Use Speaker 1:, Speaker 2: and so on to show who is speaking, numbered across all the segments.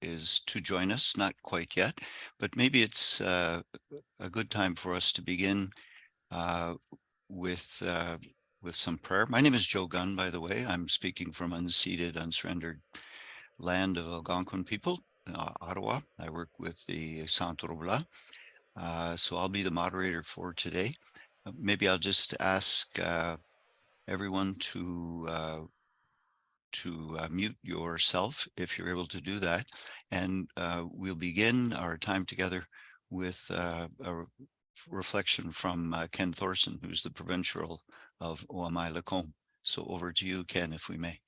Speaker 1: is to join us, not quite yet, but maybe it's a good time for us to begin with some prayer. My name is Joe Gunn, by the way. I'm speaking from unceded, unsurrendered land of Algonquin people, Ottawa. I work with the Saint-Roubla. So I'll be the moderator for today. Maybe I'll just ask everyone to mute yourself if you're able to do that. And we'll begin our time together with a reflection from Ken Thorson, who's the provincial of Ouamai-Lacombe. So over to you, Ken, if we may.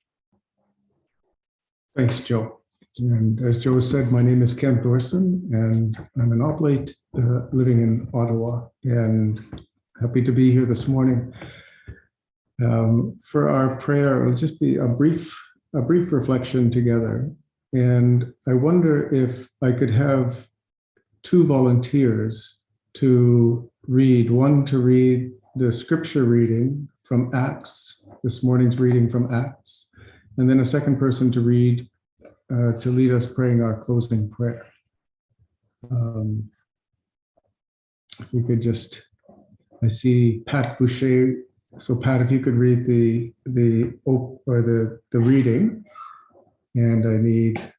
Speaker 2: Thanks, Joe. And as Joe said, my name is Ken Thorson, and I'm an oblate living in Ottawa, and happy to be here this morning. For our prayer, it'll just be a brief reflection together. And I wonder if I could have two volunteers to read, one to read the scripture reading from Acts, this morning's reading from Acts, and then a second person to read, to lead us praying our closing prayer. If we could just, I see Pat Boucher. So Pat, if you could read the reading, and I need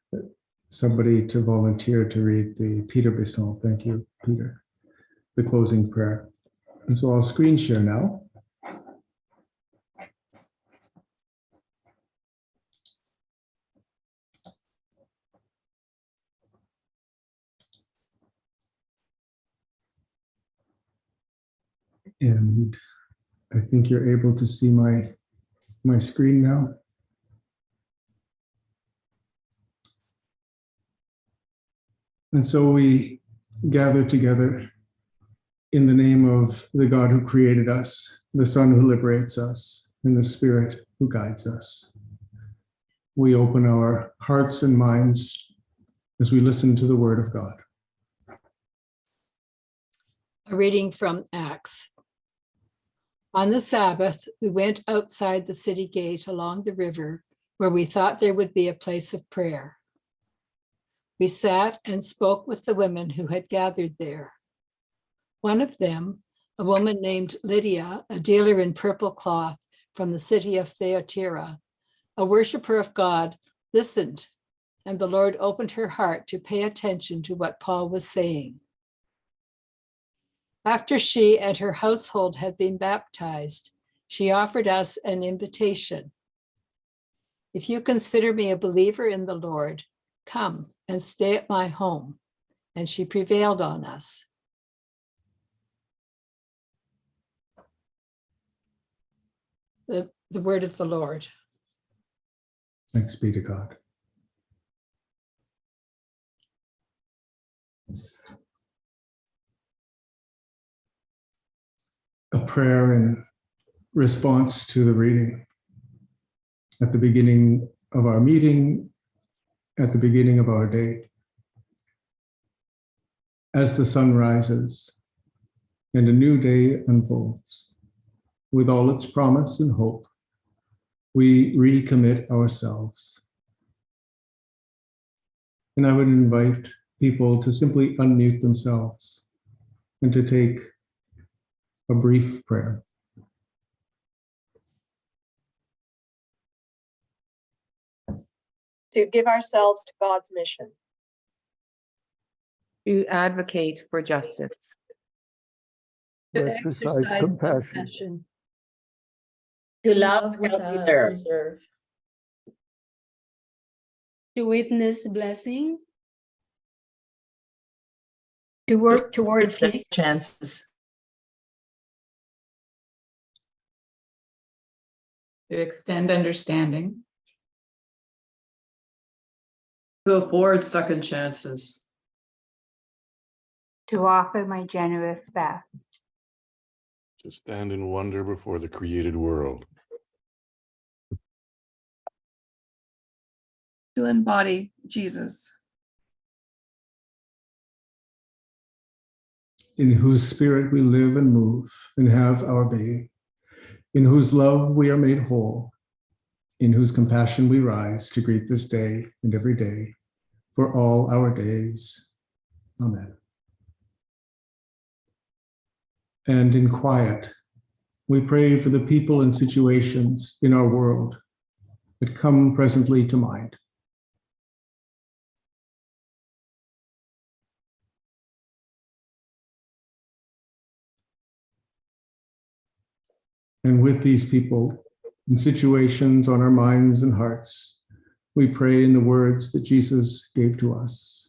Speaker 2: somebody to volunteer to read the Peter Besson. Thank you, Peter. The closing prayer. And so I'll screen share now. And I think you're able to see my screen now. And so we gather together in the name of the God who created us, the Son who liberates us, and the Spirit who guides us. We open our hearts and minds as we listen to the word of God.
Speaker 3: A reading from Acts. On the Sabbath, we went outside the city gate along the river where we thought there would be a place of prayer. We sat and spoke with the women who had gathered there. One of them, a woman named Lydia, a dealer in purple cloth from the city of Thyatira, a worshiper of God, listened, and the Lord opened her heart to pay attention to what Paul was saying. After she and her household had been baptized, she offered us an invitation. If you consider me a believer in the Lord, come and stay at my home. And she prevailed on us. The word of the Lord.
Speaker 2: Thanks be to God. A prayer in response to the reading. At the beginning of our meeting, at the beginning of our day. As the sun rises and a new day unfolds, with all its promise and hope, we recommit ourselves. And I would invite people to simply unmute themselves and to take a brief prayer.
Speaker 4: To give ourselves to God's mission.
Speaker 5: To advocate for justice.
Speaker 6: To exercise compassion.
Speaker 7: To love without reserve.
Speaker 6: To witness blessing. To work toward peace.
Speaker 7: Chances.
Speaker 8: To extend understanding.
Speaker 9: To afford second chances.
Speaker 10: To offer my generous best.
Speaker 11: To stand in wonder before the created world.
Speaker 9: To embody Jesus.
Speaker 2: In whose spirit we live and move and have our being. In whose love we are made whole. In whose compassion we rise to greet this day and every day. for all our days. Amen. And in quiet, we pray for the people and situations in our world that come presently to mind. And with these people and situations on our minds and hearts, we pray in the words that Jesus gave to us.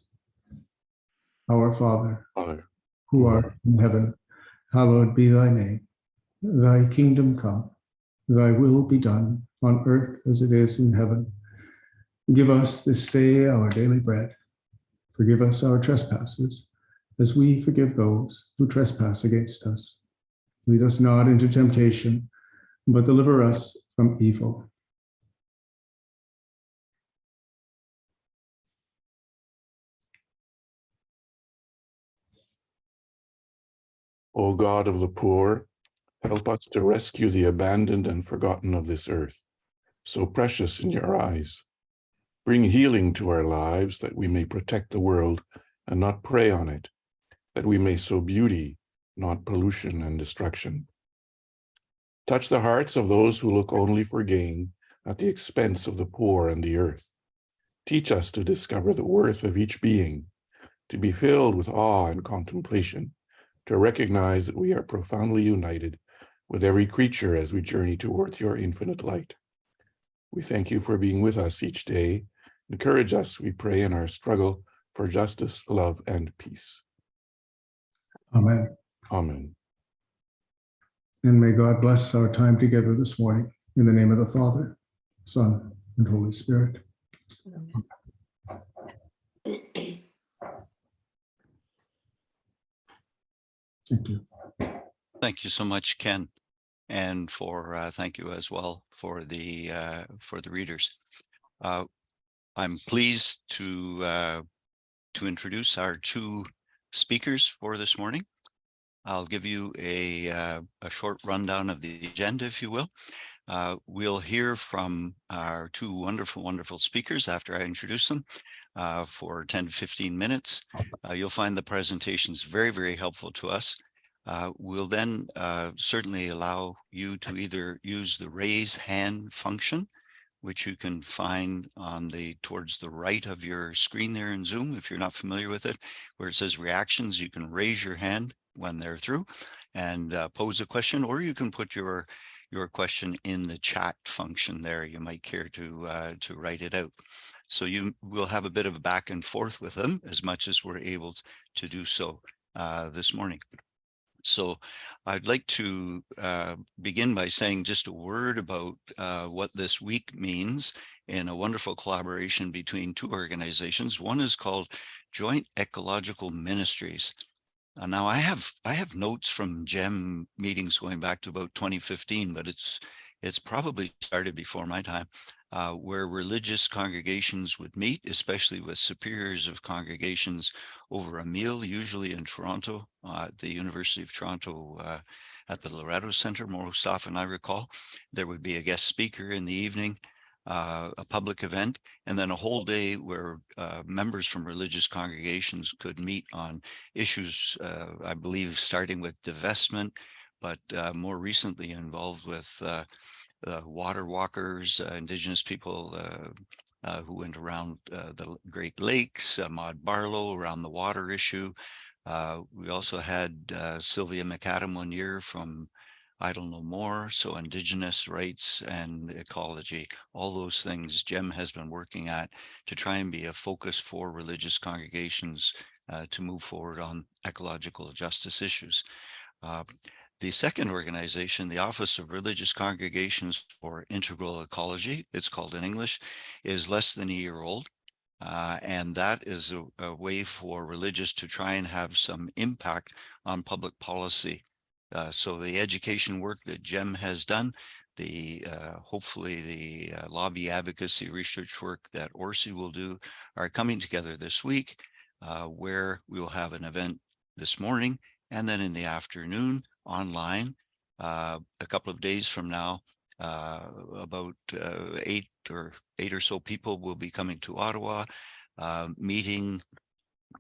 Speaker 2: Our Father,
Speaker 11: Father,
Speaker 2: who art in heaven, hallowed be thy name. Thy kingdom come, thy will be done on earth as it is in heaven. Give us this day our daily bread. Forgive us our trespasses, as we forgive those who trespass against us. Lead us not into temptation, but deliver us from evil.
Speaker 11: O God of the poor, help us to rescue the abandoned and forgotten of this earth, so precious in your eyes. Bring healing to our lives that we may protect the world and not prey on it, that we may sow beauty, not pollution and destruction. Touch the hearts of those who look only for gain at the expense of the poor and the earth. Teach us to discover the worth of each being, to be filled with awe and contemplation, to recognize that we are profoundly united with every creature as we journey towards your infinite light. We thank you for being with us each day. Encourage us, we pray, in our struggle for justice, love, and peace.
Speaker 2: Amen.
Speaker 11: Amen.
Speaker 2: And may God bless our time together this morning. In the name of the Father, Son, and Holy Spirit. Thank you.
Speaker 1: Thank you so much, Ken, and for thank you as well for the readers. I'm pleased to introduce our two speakers for this morning. I'll give you a short rundown of the agenda, if you will. We'll hear from our two wonderful speakers after I introduce them for 10 to 15 minutes. You'll find the presentations very helpful to us. We'll then certainly allow you to either use the raise hand function, which you can find on towards the right of your screen there in Zoom. If you're not familiar with it, where it says reactions, you can raise your hand when they're through and pose a question, or you can put your question in the chat function there. You might care to write it out. So you will have a bit of a back and forth with them as much as we're able to do so this morning. So I'd like to begin by saying just a word about what this week means in a wonderful collaboration between two organizations. One is called Joint Ecological Ministries. Now I have notes from GEM meetings going back to about 2015, but it's probably started before my time, where religious congregations would meet, especially with superiors of congregations over a meal, usually in Toronto, at the University of Toronto, at the Loretto Center, most often I recall. There would be a guest speaker in the evening, a public event, and then a whole day where members from religious congregations could meet on issues, I believe, starting with divestment, but more recently involved with water walkers, Indigenous people who went around the Great Lakes, Maud Barlow around the water issue. We also had Sylvia McAdam one year from Idle No More, so Indigenous rights and ecology, all those things GEM has been working at to try and be a focus for religious congregations to move forward on ecological justice issues. The second organization, the Office of Religious Congregations for Integral Ecology, it's called in English, is less than a year old. And that is a way for religious to try and have some impact on public policy. So the education work that GEM has done, hopefully the lobby advocacy research work that ORCIE will do are coming together this week, where we will have an event this morning and then in the afternoon online. A couple of days from now, about eight or so people will be coming to Ottawa. meeting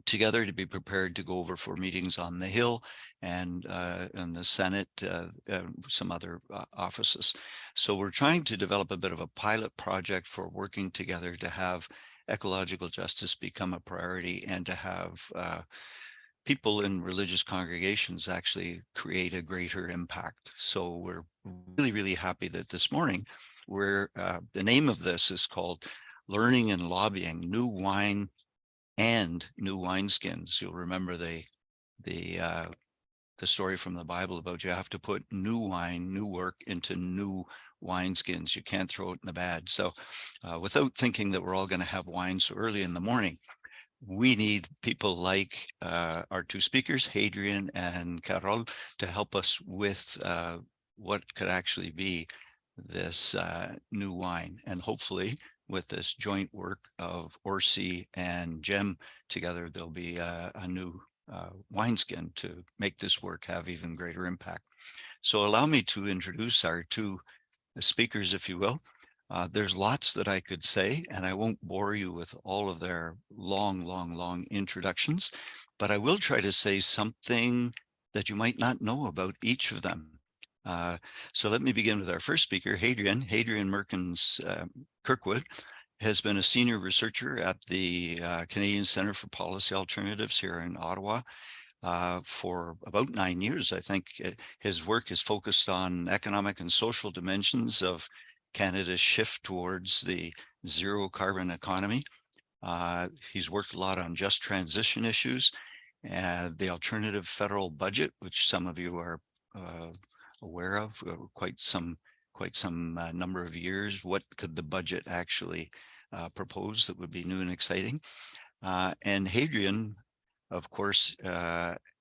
Speaker 1: together to be prepared to go over for meetings on the Hill and the Senate, some other offices. So we're trying to develop a bit of a pilot project for working together to have ecological justice become a priority and to have people in religious congregations actually create a greater impact. So we're really, really happy that this morning the name of this is called Learning and Lobbying, New Wine and New Wineskins. You'll remember the story from the Bible about you have to put new wine, new work into new wineskins. You can't throw it in the bad. So without thinking that we're all going to have wine so early in the morning, we need people like our two speakers, Hadrian and Carol, to help us with what could actually be this new wine. And hopefully with this joint work of ORCIE and GEM together, there'll be a new wineskin to make this work have even greater impact. So allow me to introduce our two speakers, if you will. There's lots that I could say, and I won't bore you with all of their long introductions, but I will try to say something that you might not know about each of them. So let me begin with our first speaker, Hadrian Mertins-Kirkwood, has been a senior researcher at the Canadian Centre for Policy Alternatives here in Ottawa for about 9 years. I think his work is focused on economic and social dimensions of Canada's shift towards the zero carbon economy. He's worked a lot on just transition issues and the alternative federal budget, which some of you are aware of, quite some number of years. What could the budget actually propose that would be new and exciting? And Hadrian, of course,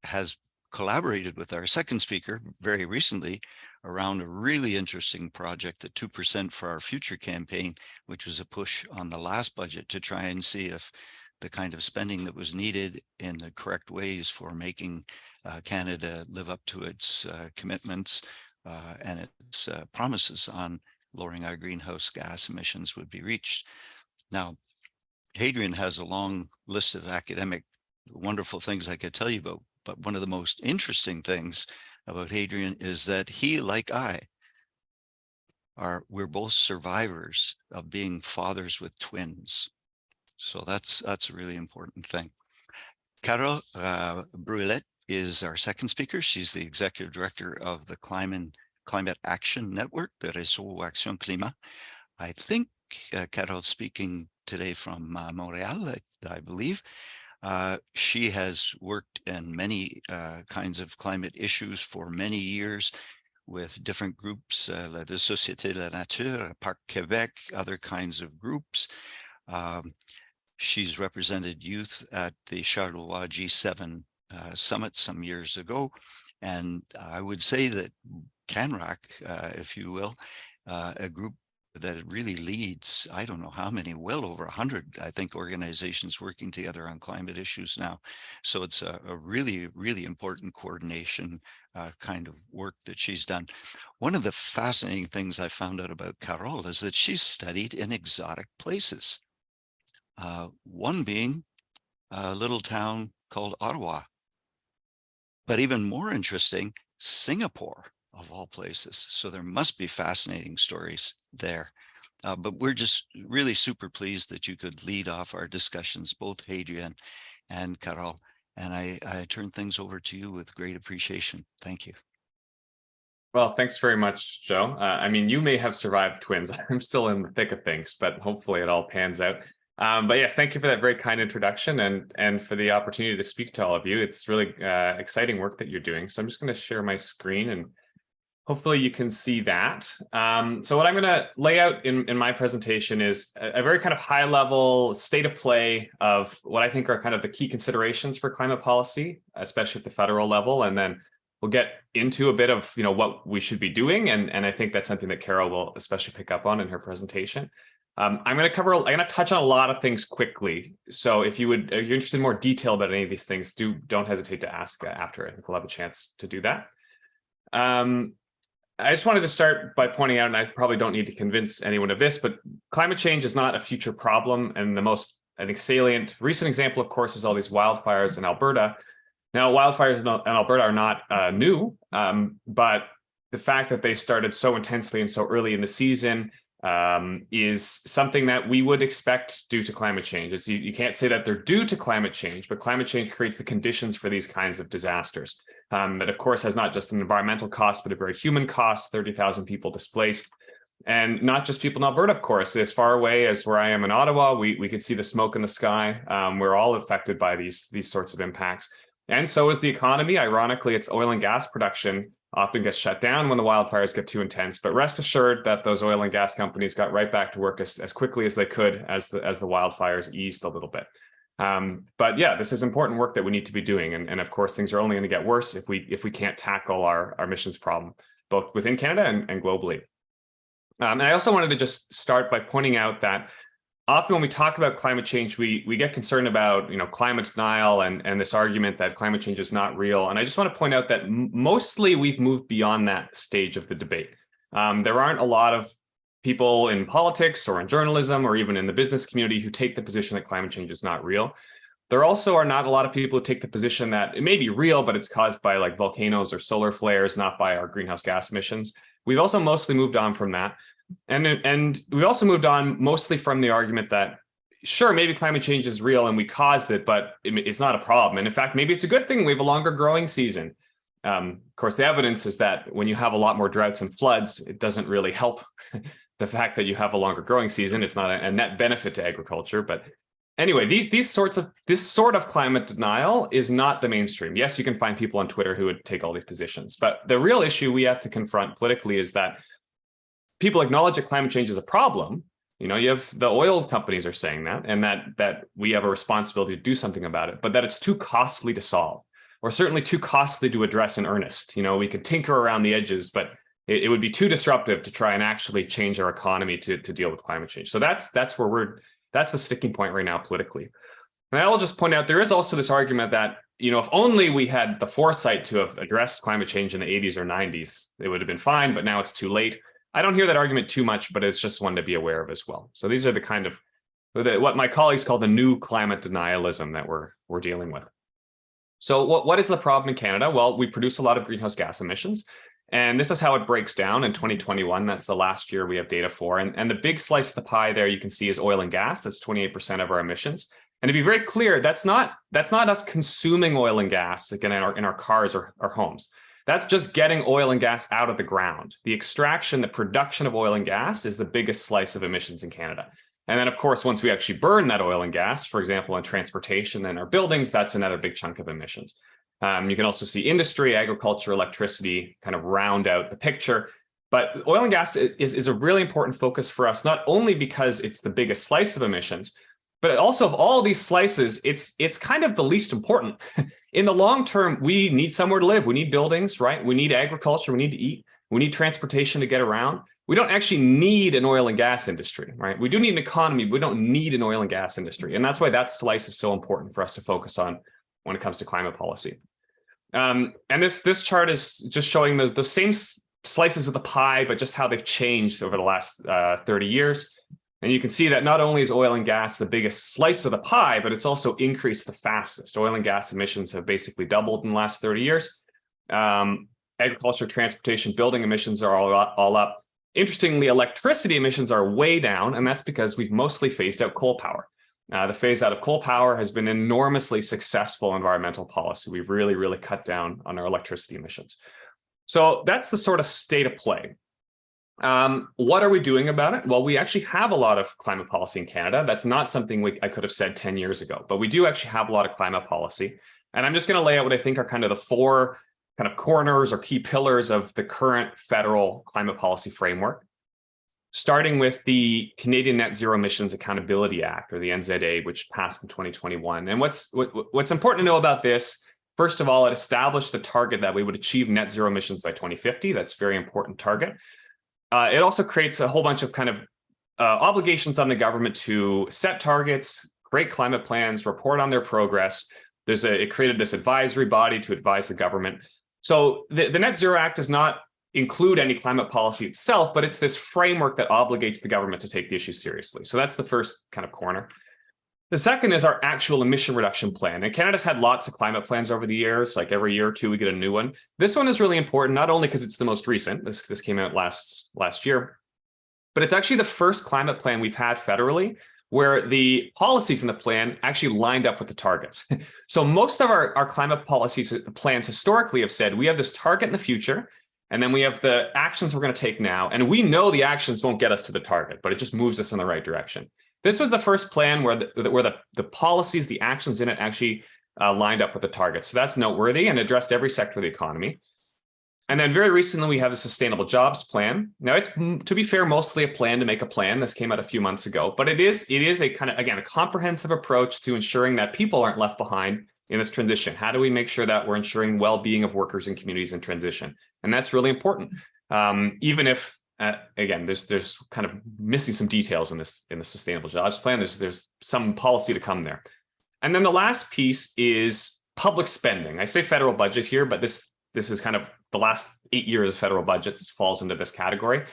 Speaker 1: has collaborated with our second speaker very recently around a really interesting project, the 2% for Our Future campaign, which was a push on the last budget to try and see if the kind of spending that was needed in the correct ways for making Canada live up to its commitments and its promises on lowering our greenhouse gas emissions would be reached. Now, Hadrian has a long list of academic wonderful things I could tell you about, but one of the most interesting things about Hadrian is that he, like we're both survivors of being fathers with twins. So that's a really important thing. Carol Brouillette is our second speaker. She's the executive director of the Climate Action Network, the Réseau Action Climat. I think Carol's speaking today from Montreal, I believe. She has worked in many kinds of climate issues for many years with different groups, La Société de la Nature, Parc Québec, other kinds of groups. She's represented youth at the Charleroi G7 summit some years ago. And I would say that CAN-Rac, if you will, a group that really leads, I don't know how many, well over 100, I think, organizations working together on climate issues now. So it's a really, really important coordination kind of work that she's done. One of the fascinating things I found out about Carol is that she's studied in exotic places. One being a little town called Ottawa. But even more interesting, Singapore, of all places. So there must be fascinating stories there. But we're just really super pleased that you could lead off our discussions, both Hadrian and Carol. And I turn things over to you with great appreciation. Thank you.
Speaker 12: Well, thanks very much, Joe. I mean, you may have survived twins. I'm still in the thick of things, but hopefully it all pans out. But yes, thank you for that very kind introduction and for the opportunity to speak to all of you. It's really exciting work that you're doing. So I'm just going to share my screen and hopefully you can see that. So what I'm going to lay out in my presentation is a very kind of high level state of play of what I think are kind of the key considerations for climate policy, especially at the federal level. And then we'll get into a bit of what we should be doing. And I think that's something that Carol will especially pick up on in her presentation. I'm going to touch on a lot of things quickly. So if you're interested in more detail about any of these things, don't hesitate to ask after. I think we'll have a chance to do that. I just wanted to start by pointing out, and I probably don't need to convince anyone of this, but climate change is not a future problem. And the most I think salient recent example, of course, is all these wildfires in Alberta. Now, wildfires in Alberta are not new, but the fact that they started so intensely and so early in the season is something that we would expect due to climate change. You can't say that they're due to climate change, but climate change creates the conditions for these kinds of disasters. That, of course, has not just an environmental cost, but a very human cost, 30,000 people displaced. And not just people in Alberta, of course. As far away as where I am in Ottawa, we could see the smoke in the sky. We're all affected by these sorts of impacts. And so is the economy. Ironically, it's oil and gas production often gets shut down when the wildfires get too intense. But rest assured that those oil and gas companies got right back to work as quickly as they could as the wildfires eased a little bit. But yeah, this is important work that we need to be doing. And of course, things are only going to get worse if we can't tackle our emissions problem, both within Canada and globally. And I also wanted to just start by pointing out that often when we talk about climate change, we get concerned about climate denial and this argument that climate change is not real. And I just want to point out that mostly we've moved beyond that stage of the debate. There aren't a lot of people in politics or in journalism or even in the business community who take the position that climate change is not real. There also are not a lot of people who take the position that it may be real, but it's caused by like volcanoes or solar flares, not by our greenhouse gas emissions. We've also mostly moved on from that. And we've also moved on mostly from the argument that, sure, maybe climate change is real and we caused it, but it's not a problem. And in fact, maybe it's a good thing we have a longer growing season. Of course, the evidence is that when you have a lot more droughts and floods, it doesn't really help the fact that you have a longer growing season. It's not a net benefit to agriculture. But anyway, this sort of climate denial is not the mainstream. Yes, you can find people on Twitter who would take all these positions. But the real issue we have to confront politically is that people acknowledge that climate change is a problem. You have the oil companies are saying that, and that we have a responsibility to do something about it, but that it's too costly to solve, or certainly too costly to address in earnest. We could tinker around the edges, but it would be too disruptive to try and actually change our economy to deal with climate change. So that's the sticking point right now politically. And I will just point out there is also this argument that if only we had the foresight to have addressed climate change in the 80s or 90s, it would have been fine, but now it's too late. I don't hear that argument too much, but it's just one to be aware of as well. So these are the kind of what my colleagues call the new climate denialism that we're dealing with. So what is the problem in Canada? Well, we produce a lot of greenhouse gas emissions, and this is how it breaks down in 2021. That's the last year we have data for. And the big slice of the pie there you can see is oil and gas. That's 28% of our emissions. And to be very clear, that's not us consuming oil and gas like in our cars or our homes. That's just getting oil and gas out of the ground. The extraction, the production of oil and gas is the biggest slice of emissions in Canada. And then, of course, once we actually burn that oil and gas, for example, in transportation and our buildings, that's another big chunk of emissions. You can also see industry, agriculture, electricity kind of round out the picture. But oil and gas is a really important focus for us, not only because it's the biggest slice of emissions, but also of all these slices, it's kind of the least important. In the long term, we need somewhere to live. We need buildings, right? We need agriculture. We need to eat. We need transportation to get around. We don't actually need an oil and gas industry, right? We do need an economy, but we don't need an oil and gas industry. And that's why that slice is so important for us to focus on when it comes to climate policy. And this chart is just showing the same slices of the pie, but just how they've changed over the last 30 years. And you can see that not only is oil and gas the biggest slice of the pie, but it's also increased the fastest. Oil and gas emissions have basically doubled in the last 30 years. Agriculture, transportation, building emissions are all up. Interestingly, electricity emissions are way down, and that's because we've mostly phased out coal power. The phase out of coal power has been enormously successful environmental policy. We've really, really cut down on our electricity emissions. So that's the sort of state of play. What are we doing about it? Well, we actually have a lot of climate policy in Canada. That's not something I could have said 10 years ago, but we do actually have a lot of climate policy. And I'm just going to lay out what I think are kind of the four kind of corners or key pillars of the current federal climate policy framework, starting with the Canadian Net Zero Emissions Accountability Act, or the NZA, which passed in 2021. And what's important to know about this, first of all, it established the target that we would achieve net zero emissions by 2050. That's a very important target. It also creates a whole bunch of kind of obligations on the government to set targets, create climate plans, report on their progress. It created this advisory body to advise the government. So the Net Zero Act does not include any climate policy itself, but it's this framework that obligates the government to take the issue seriously. So that's the first kind of corner. The second is our actual emission reduction plan. And Canada's had lots of climate plans over the years, like every year or two, we get a new one. This one is really important, not only because it's the most recent, this came out last year, but it's actually the first climate plan we've had federally where the policies in the plan actually lined up with the targets. So most of our climate policies plans historically have said, we have this target in the future, and then we have the actions we're going to take now. And we know the actions won't get us to the target, but it just moves us in the right direction. This was the first plan where the policies, the actions in it actually lined up with the target. So that's noteworthy and addressed every sector of the economy. And then very recently, we have the Sustainable Jobs Plan. Now, it's, to be fair, mostly a plan to make a plan. This came out a few months ago, but it is a kind of, again, a comprehensive approach to ensuring that people aren't left behind in this transition. How do we make sure that we're ensuring well-being of workers and communities in transition? And that's really important. Even if again, there's kind of missing some details in the Sustainable Jobs Plan. There's some policy to come there. And then the last piece is public spending. I say federal budget here, but this is kind of the last 8 years of federal budgets falls into this category.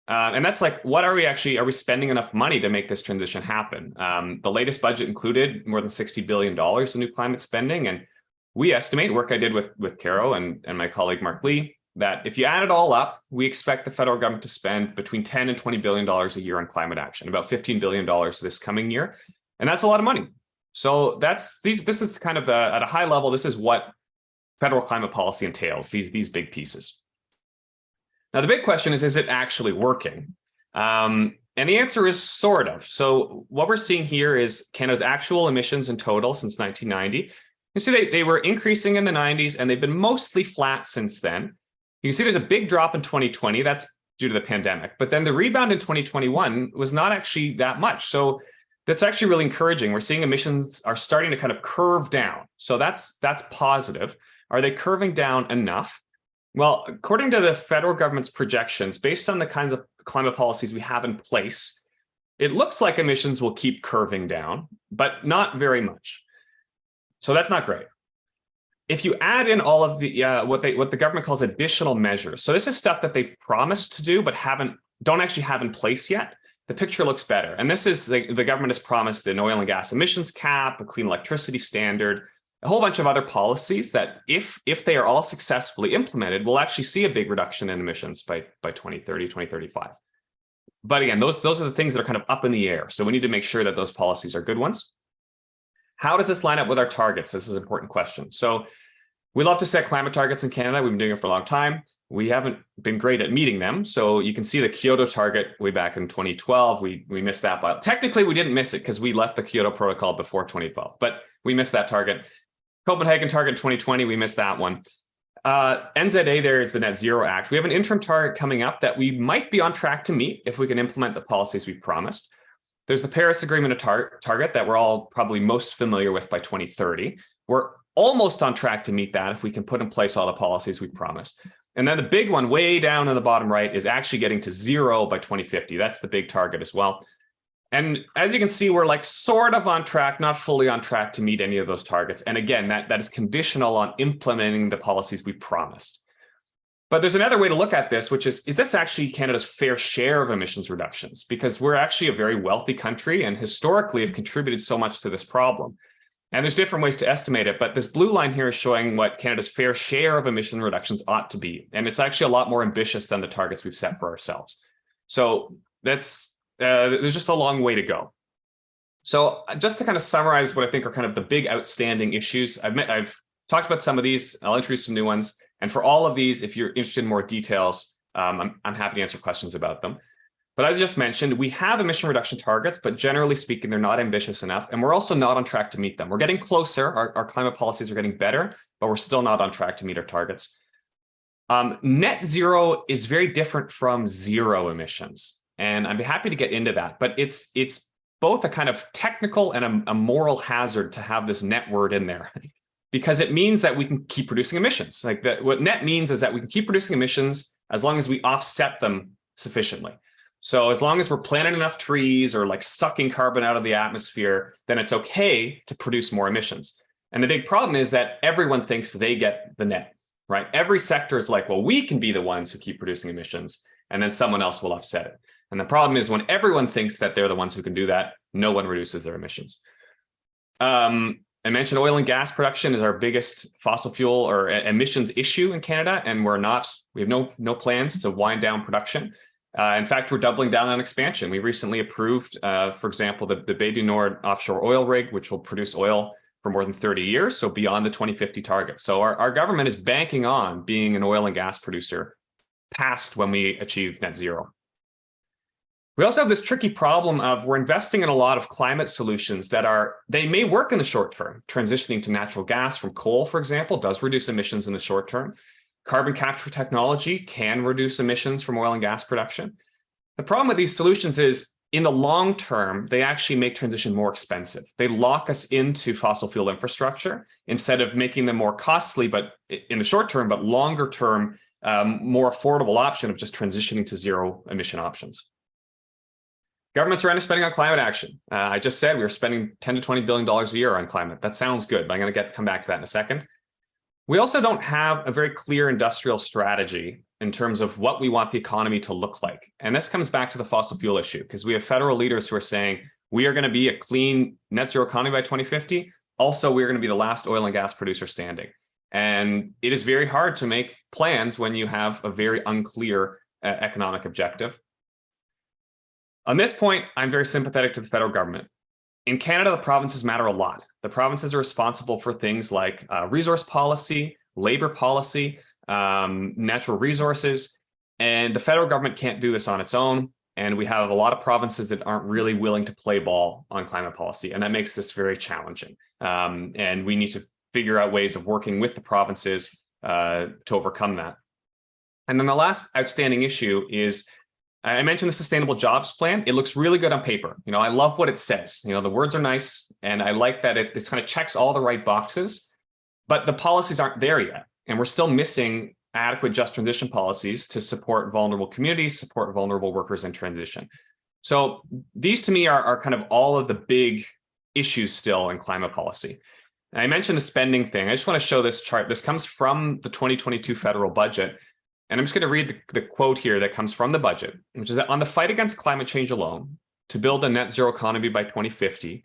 Speaker 12: And that's like, what are we spending enough money to make this transition happen? The latest budget included more than $60 billion in new climate spending. And we estimate, work I did with Caro and my colleague Mark Lee, that if you add it all up, we expect the federal government to spend between $10 and $20 billion a year on climate action, about $15 billion this coming year. And that's a lot of money. So this is kind of at a high level, this is what federal climate policy entails, these big pieces. Now, the big question is it actually working? And the answer is sort of. So what we're seeing here is Canada's actual emissions in total since 1990. You see they were increasing in the 90s and they've been mostly flat since then. You can see there's a big drop in 2020. That's due to the pandemic. But then the rebound in 2021 was not actually that much. So that's actually really encouraging. We're seeing emissions are starting to kind of curve down. So that's positive. Are they curving down enough? Well, according to the federal government's projections, based on the kinds of climate policies we have in place, it looks like emissions will keep curving down, but not very much. So that's not great. If you add in all of the what the government calls additional measures, so this is stuff that they've promised to do but don't actually have in place yet, the picture looks better. And this is the government has promised an oil and gas emissions cap, a clean electricity standard, a whole bunch of other policies that if they are all successfully implemented, we'll actually see a big reduction in emissions by 2030, 2035. But again, those are the things that are kind of up in the air. So we need to make sure that those policies are good ones. How does this line up with our targets? This is an important question. So we love to set climate targets in Canada. We've been doing it for a long time. We haven't been great at meeting them. So you can see the Kyoto target way back in 2012. We missed that, but technically we didn't miss it because we left the Kyoto Protocol before 2012, but we missed that target. Copenhagen target 2020, we missed that one. NZA there is the Net Zero Act. We have an interim target coming up that we might be on track to meet if we can implement the policies we promised. There's the Paris Agreement target that we're all probably most familiar with by 2030. We're almost on track to meet that if we can put in place all the policies we promised. And then the big one way down in the bottom right is actually getting to zero by 2050. That's the big target as well. And as you can see, we're like sort of on track, not fully on track to meet any of those targets. And again, that is conditional on implementing the policies we promised. But there's another way to look at this, which is this actually Canada's fair share of emissions reductions? Because we're actually a very wealthy country and historically have contributed so much to this problem. And there's different ways to estimate it, but this blue line here is showing what Canada's fair share of emission reductions ought to be. And it's actually a lot more ambitious than the targets we've set for ourselves. So there's just a long way to go. So just to kind of summarize what I think are kind of the big outstanding issues, I've talked about some of these, I'll introduce some new ones. And for all of these, if you're interested in more details, I'm happy to answer questions about them. But as I just mentioned, we have emission reduction targets, but generally speaking, they're not ambitious enough. And we're also not on track to meet them. We're getting closer. Our climate policies are getting better, but we're still not on track to meet our targets. Net zero is very different from zero emissions. And I'd be happy to get into that. But it's both a kind of technical and a moral hazard to have this net word in there. Because it means that we can keep producing emissions. Like what net means is that we can keep producing emissions as long as we offset them sufficiently. So as long as we're planting enough trees or like sucking carbon out of the atmosphere, then it's okay to produce more emissions. And the big problem is that everyone thinks they get the net, right? Every sector is like, well, we can be the ones who keep producing emissions, and then someone else will offset it. And the problem is when everyone thinks that they're the ones who can do that, no one reduces their emissions. I mentioned oil and gas production is our biggest fossil fuel or emissions issue in Canada, and we have no plans to wind down production. In fact, we're doubling down on expansion. We recently approved, for example, the Bay du Nord offshore oil rig, which will produce oil for more than 30 years, so beyond the 2050 target. So our government is banking on being an oil and gas producer past when we achieve net zero. We also have this tricky problem of we're investing in a lot of climate solutions they may work in the short term. Transitioning to natural gas from coal, for example, does reduce emissions in the short term. Carbon capture technology can reduce emissions from oil and gas production. The problem with these solutions is in the long term, they actually make transition more expensive. They lock us into fossil fuel infrastructure instead of making them more costly, but in the short term, but longer term, more affordable option of just transitioning to zero emission options. Governments are underspending on climate action. I just said we were spending $10 to $20 billion a year on climate. That sounds good, but I'm going to come back to that in a second. We also don't have a very clear industrial strategy in terms of what we want the economy to look like. And this comes back to the fossil fuel issue, because we have federal leaders who are saying we are going to be a clean net zero economy by 2050. Also, we're going to be the last oil and gas producer standing. And it is very hard to make plans when you have a very unclear economic objective. On this point, I'm very sympathetic to the federal government. In Canada, the provinces matter a lot. The provinces are responsible for things like resource policy, labor policy, natural resources, and the federal government can't do this on its own. And we have a lot of provinces that aren't really willing to play ball on climate policy, and that makes this very challenging. And we need to figure out ways of working with the provinces to overcome that. And then the last outstanding issue is, I mentioned the Sustainable Jobs Plan. It looks really good on paper. I love what it says. The words are nice, and I like that it kind of checks all the right boxes, but the policies aren't there yet. And we're still missing adequate just transition policies to support vulnerable communities, support vulnerable workers in transition. So these to me are kind of all of the big issues still in climate policy. And I mentioned the spending thing. I just want to show this chart. This comes from the 2022 federal budget. And I'm just going to read the quote here that comes from the budget, which is that on the fight against climate change alone, to build a net zero economy by 2050,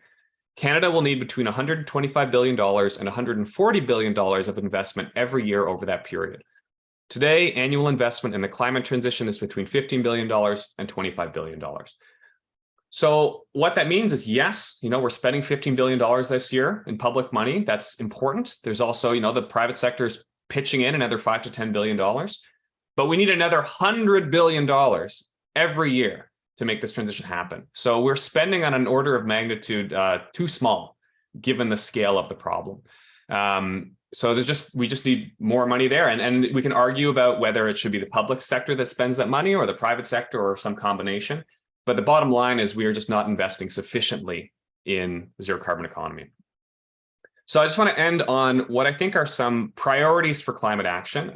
Speaker 12: Canada will need between $125 billion and $140 billion of investment every year over that period. Today, annual investment in the climate transition is between $15 billion and $25 billion. So what that means is, yes, we're spending $15 billion this year in public money. That's important. There's also, the private sector is pitching in another $5 to $10 billion. But we need another $100 billion every year to make this transition happen. So we're spending on an order of magnitude too small, given the scale of the problem. So we just need more money there. And we can argue about whether it should be the public sector that spends that money or the private sector or some combination. But the bottom line is we are just not investing sufficiently in the zero carbon economy. So I just want to end on what I think are some priorities for climate action.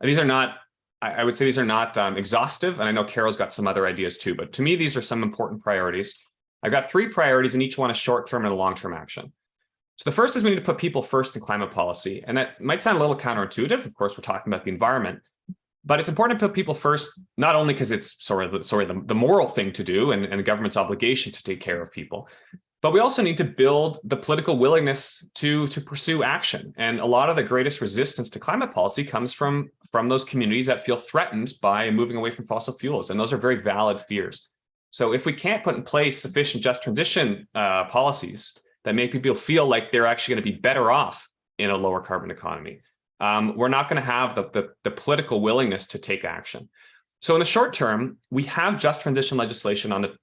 Speaker 12: These are not, I would say these are not exhaustive, and I know Carol's got some other ideas too, but to me, these are some important priorities. I've got 3 priorities, and each one is short-term and long-term action. So the first is we need to put people first in climate policy, and that might sound a little counterintuitive. Of course, we're talking about the environment, but it's important to put people first, not only because it's the moral thing to do and the government's obligation to take care of people, but we also need to build the political willingness to pursue action. And a lot of the greatest resistance to climate policy comes from those communities that feel threatened by moving away from fossil fuels. And those are very valid fears. So if we can't put in place sufficient just transition policies that make people feel like they're actually going to be better off in a lower carbon economy, we're not going to have the political willingness to take action. So in the short term, we have just transition legislation on the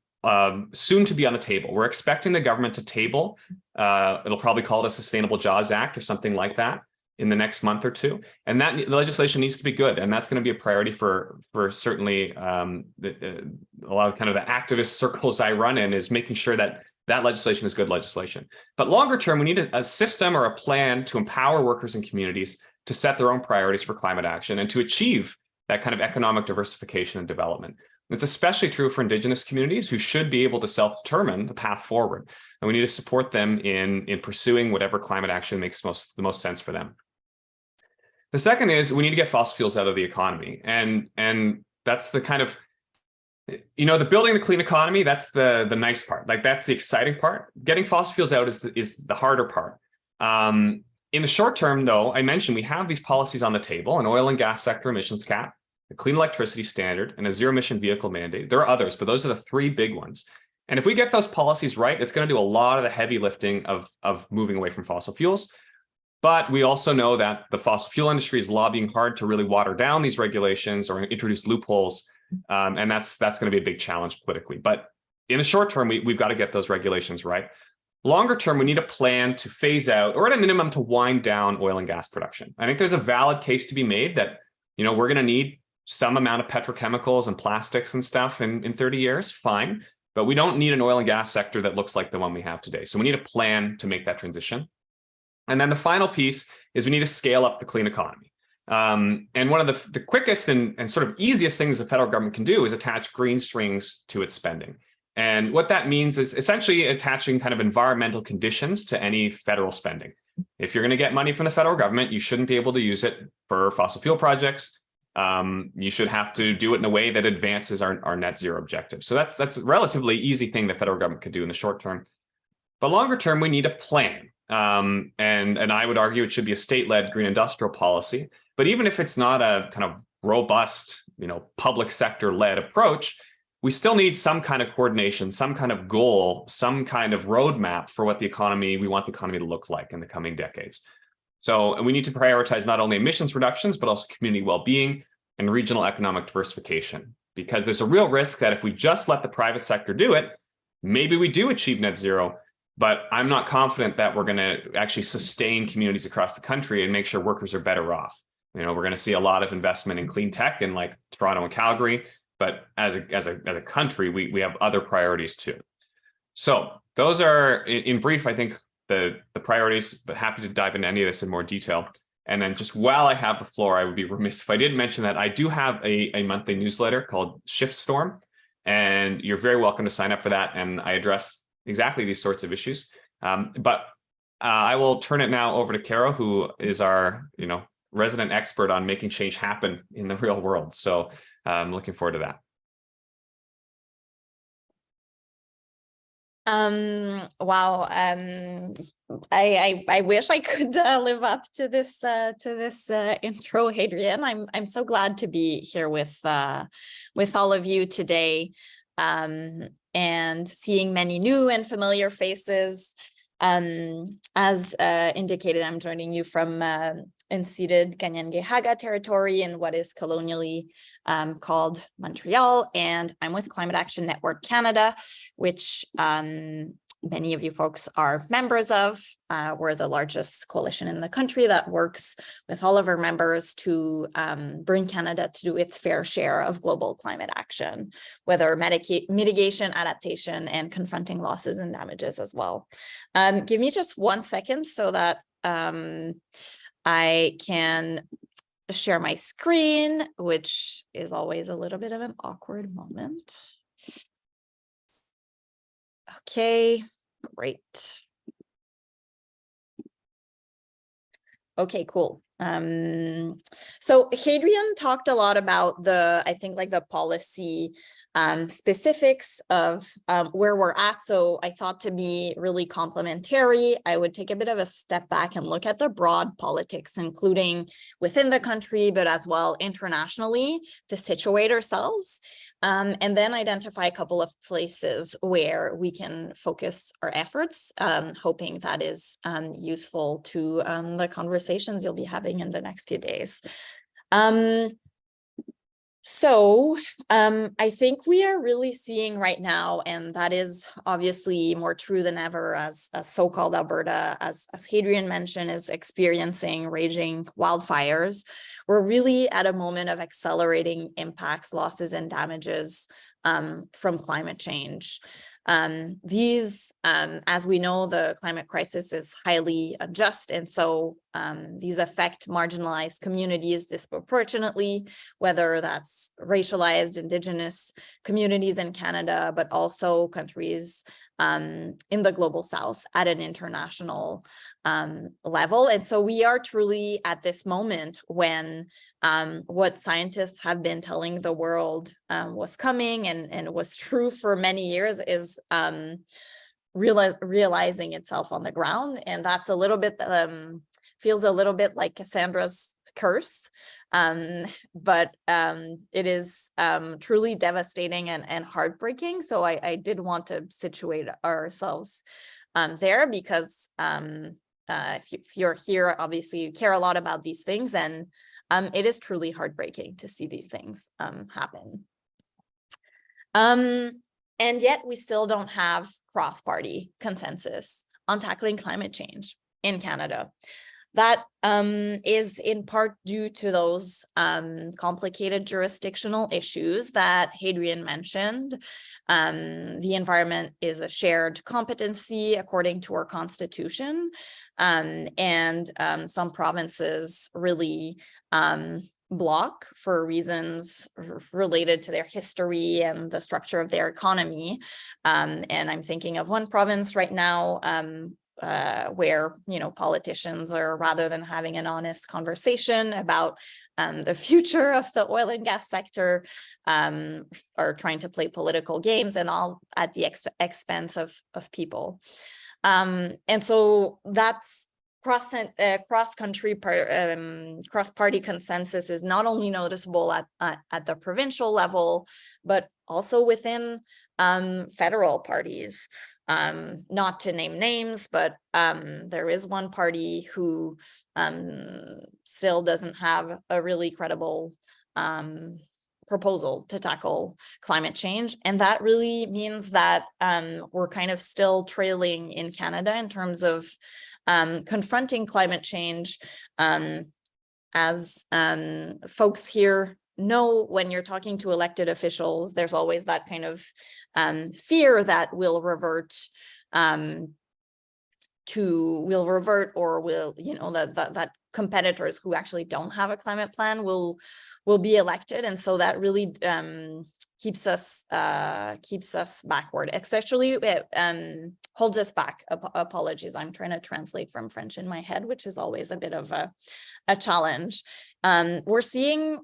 Speaker 12: soon to be on the table. We're expecting the government to table, it'll probably call it a Sustainable Jobs Act or something like that in the next month or two. And the legislation needs to be good. And that's going to be a priority for certainly a lot of kind of the activist circles I run in, is making sure that legislation is good legislation. But longer term, we need a system or a plan to empower workers and communities to set their own priorities for climate action and to achieve that kind of economic diversification and development. It's especially true for Indigenous communities who should be able to self-determine the path forward. And we need to support them in pursuing whatever climate action makes the most sense for them. The second is we need to get fossil fuels out of the economy. And that's the kind of, You know, the building the clean economy, that's the nice part. Like, that's the exciting part. Getting fossil fuels out is the harder part. In the short term, though, I mentioned we have these policies on the table: an oil and gas sector emissions cap, a clean electricity standard, and a zero emission vehicle mandate. There are others, but those are the three big ones. And if we get those policies right, it's going to do a lot of the heavy lifting of moving away from fossil fuels. But we also know that the fossil fuel industry is lobbying hard to really water down these regulations or introduce loopholes. And that's going to be a big challenge politically. But in the short term, we've got to get those regulations right. Longer term, we need a plan to phase out, or at a minimum to wind down, oil and gas production. I think there's a valid case to be made that, you know, we're going to need some amount of petrochemicals and plastics and stuff in 30 years, fine. But we don't need an oil and gas sector that looks like the one we have today. So we need a plan to make that transition. And then the final piece is we need to scale up the clean economy. And one of the quickest and sort of easiest things the federal government can do is attach green strings to its spending. And what that means is essentially attaching kind of environmental conditions to any federal spending. If you're going to get money from the federal government, you shouldn't be able to use it for fossil fuel projects. You should have to do it in a way that advances our net zero objective. So that's a relatively easy thing the federal government could do in the short term. But longer term, we need a plan. And I would argue it should be a state-led green industrial policy. But even if it's not a kind of robust, you know, public sector-led approach, we still need some kind of coordination, some kind of goal, some kind of roadmap for what we want the economy to look like in the coming decades. So we need to prioritize not only emissions reductions, but also community well-being and regional economic diversification. Because there's a real risk that if we just let the private sector do it, maybe we do achieve net zero, but I'm not confident that we're going to actually sustain communities across the country and make sure workers are better off. You know, we're going to see a lot of investment in clean tech in like Toronto and Calgary, but as a country, we have other priorities too. So those are, in brief, I think the priorities, but happy to dive into any of this in more detail. And then just while I have the floor, I would be remiss if I didn't mention that I do have a monthly newsletter called Shiftstorm, and you're very welcome to sign up for that. And I address exactly these sorts of issues. But I will turn it now over to Caro, who is our, you know, resident expert on making change happen in the real world. So I'm looking forward to that.
Speaker 13: Wow. I wish I could live up to this intro, Hadrian. I'm so glad to be here with all of you today, and seeing many new and familiar faces. As indicated, I'm joining you from unceded Kanien'kehá:ka territory in what is colonially called Montreal, and I'm with Climate Action Network Canada, which many of you folks are members of. We're the largest coalition in the country that works with all of our members to bring Canada to do its fair share of global climate action, whether mitigation, adaptation, and confronting losses and damages as well. Give me just 1 second so that I can share my screen, which is always a little bit of an awkward moment. Okay, great. Okay, cool. So Hadrian talked a lot about I think like the policy specifics of where we're at. So I thought to be really complementary, I would take a bit of a step back and look at the broad politics, including within the country, but as well internationally, to situate ourselves, and then identify a couple of places where we can focus our efforts, hoping that is useful to the conversations you'll be having in the next few days. So I think we are really seeing right now, and that is obviously more true than ever as so-called Alberta, as Hadrian mentioned, is experiencing raging wildfires. We're really at a moment of accelerating impacts, losses, and damages from climate change. As we know, the climate crisis is highly unjust, and so these affect marginalized communities disproportionately, whether that's racialized Indigenous communities in Canada, but also countries in the global South at an international level. And so we are truly at this moment when what scientists have been telling the world was coming and was true for many years is realizing itself on the ground. And that's a little bit, feels a little bit like Cassandra's curse, but it is truly devastating and heartbreaking. So I did want to situate ourselves there, because if you're here, obviously you care a lot about these things, and it is truly heartbreaking to see these things happen. And yet we still don't have cross-party consensus on tackling climate change in Canada. That is in part due to those complicated jurisdictional issues that Hadrian mentioned. The environment is a shared competency according to our constitution, and some provinces really block for reasons related to their history and the structure of their economy. And I'm thinking of one province right now where, politicians are, rather than having an honest conversation about the future of the oil and gas sector, are trying to play political games, and all at the expense of people. And so that's cross-party consensus is not only noticeable at the provincial level, but also within federal parties. Not to name names, but there is one party who still doesn't have a really credible proposal to tackle climate change. And that really means that we're kind of still trailing in Canada in terms of confronting climate change. As folks here know, when you're talking to elected officials, there's always that kind of fear that we'll revert or will, that competitors who actually don't have a climate plan will be elected. And so that really keeps us backward, especially holds us back. Apologies, I'm trying to translate from French in my head, which is always a bit of a challenge. We're seeing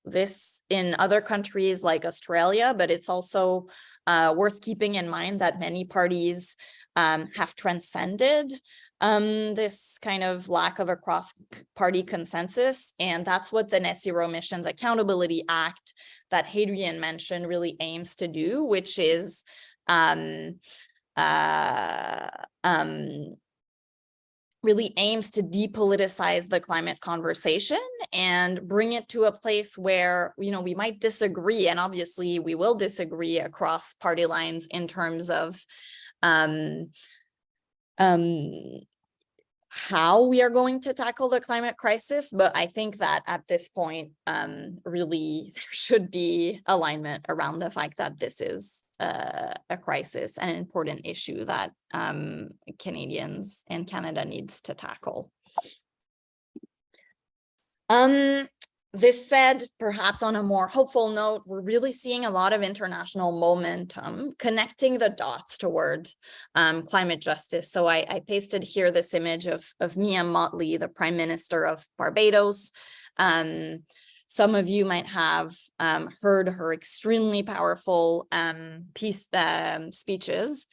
Speaker 13: this in other countries like Australia, but it's also worth keeping in mind that many parties have transcended this kind of lack of a cross-party consensus. And that's what the Net Zero Emissions Accountability Act that Hadrian mentioned really aims to do, which is really aims to depoliticize the climate conversation and bring it to a place where, we might disagree, and obviously we will disagree across party lines in terms of how we are going to tackle the climate crisis. But I think that at this point, really there should be alignment around the fact that this is a crisis, an important issue that Canadians and Canada needs to tackle. This said, perhaps on a more hopeful note, we're really seeing a lot of international momentum connecting the dots towards climate justice. So I pasted here this image of Mia Mottley, the Prime Minister of Barbados. Some of you might have heard her extremely powerful speeches.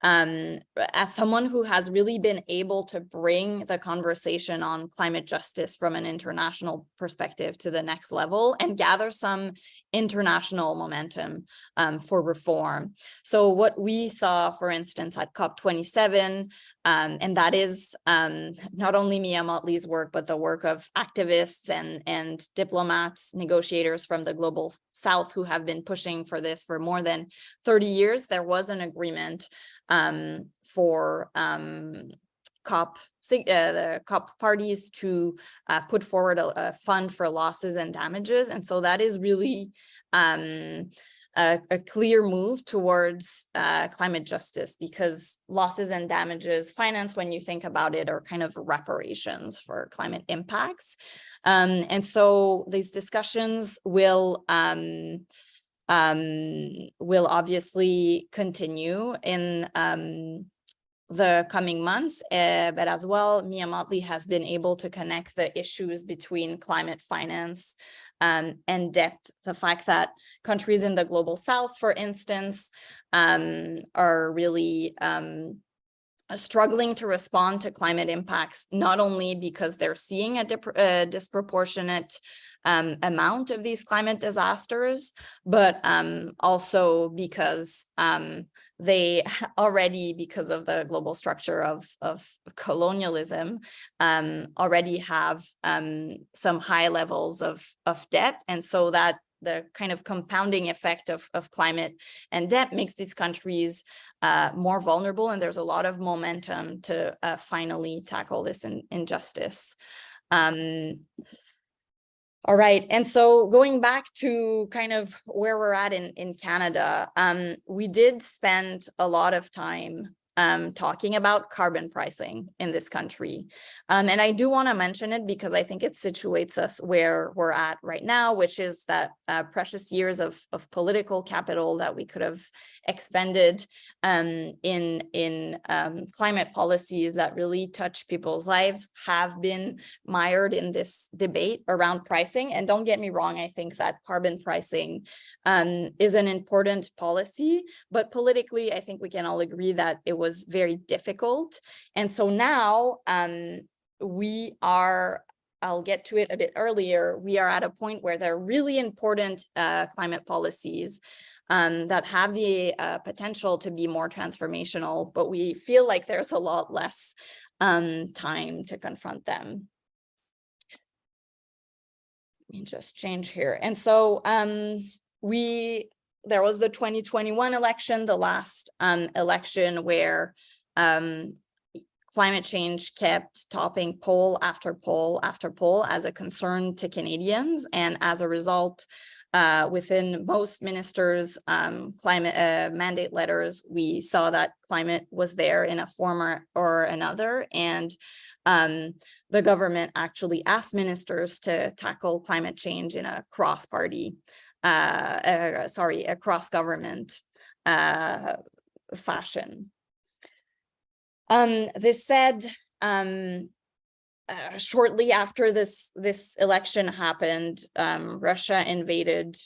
Speaker 13: As someone who has really been able to bring the conversation on climate justice from an international perspective to the next level and gather some international momentum for reform. So what we saw, for instance, at COP27, and that is not only Mia Mottley's work, but the work of activists and diplomats, negotiators from the global South who have been pushing for this for more than 30 years. There was an agreement for the COP parties to put forward a fund for losses and damages. And so that is really a clear move towards climate justice, because losses and damages finance, when you think about it, are kind of reparations for climate impacts. And so these discussions will obviously continue in the coming months, but as well, Mia Motley has been able to connect the issues between climate finance and debt. The fact that countries in the global south, for instance, are really struggling to respond to climate impacts, not only because they're seeing a disproportionate amount of these climate disasters, but also because they already, because of the global structure of colonialism, already have some high levels of debt. And so that the kind of compounding effect of climate and debt makes these countries more vulnerable. And there's a lot of momentum to finally tackle this injustice. All right, and so going back to kind of where we're at in Canada, we did spend a lot of time talking about carbon pricing in this country. And I do want to mention it because I think it situates us where we're at right now, which is that precious years of political capital that we could have expended in climate policies that really touch people's lives have been mired in this debate around pricing. And don't get me wrong, I think that carbon pricing is an important policy, but politically, I think we can all agree that it was very difficult. And so now we are, I'll get to it a bit earlier, we are at a point where there are really important climate policies that have the potential to be more transformational, but we feel like there's a lot less time to confront them. Let me just change here. And so there was the 2021 election, the last election where climate change kept topping poll after poll after poll as a concern to Canadians. And as a result, within most ministers' climate mandate letters, we saw that climate was there in a form or another. And the government actually asked ministers to tackle climate change in a cross-party, a cross-government fashion. This said, shortly after this election happened, Russia invaded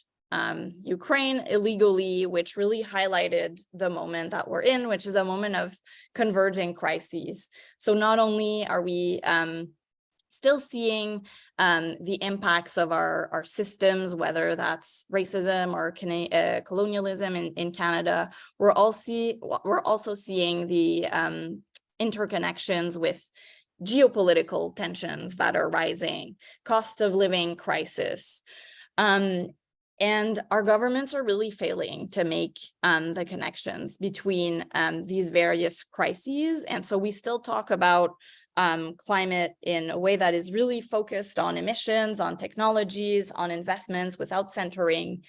Speaker 13: Ukraine illegally, which really highlighted the moment that we're in, which is a moment of converging crises. So not only are we still seeing the impacts of our systems, whether that's racism or colonialism in Canada, we're also seeing the interconnections with geopolitical tensions that are rising, cost of living crisis. And our governments are really failing to make the connections between these various crises. And so we still talk about climate in a way that is really focused on emissions, on technologies, on investments, without centering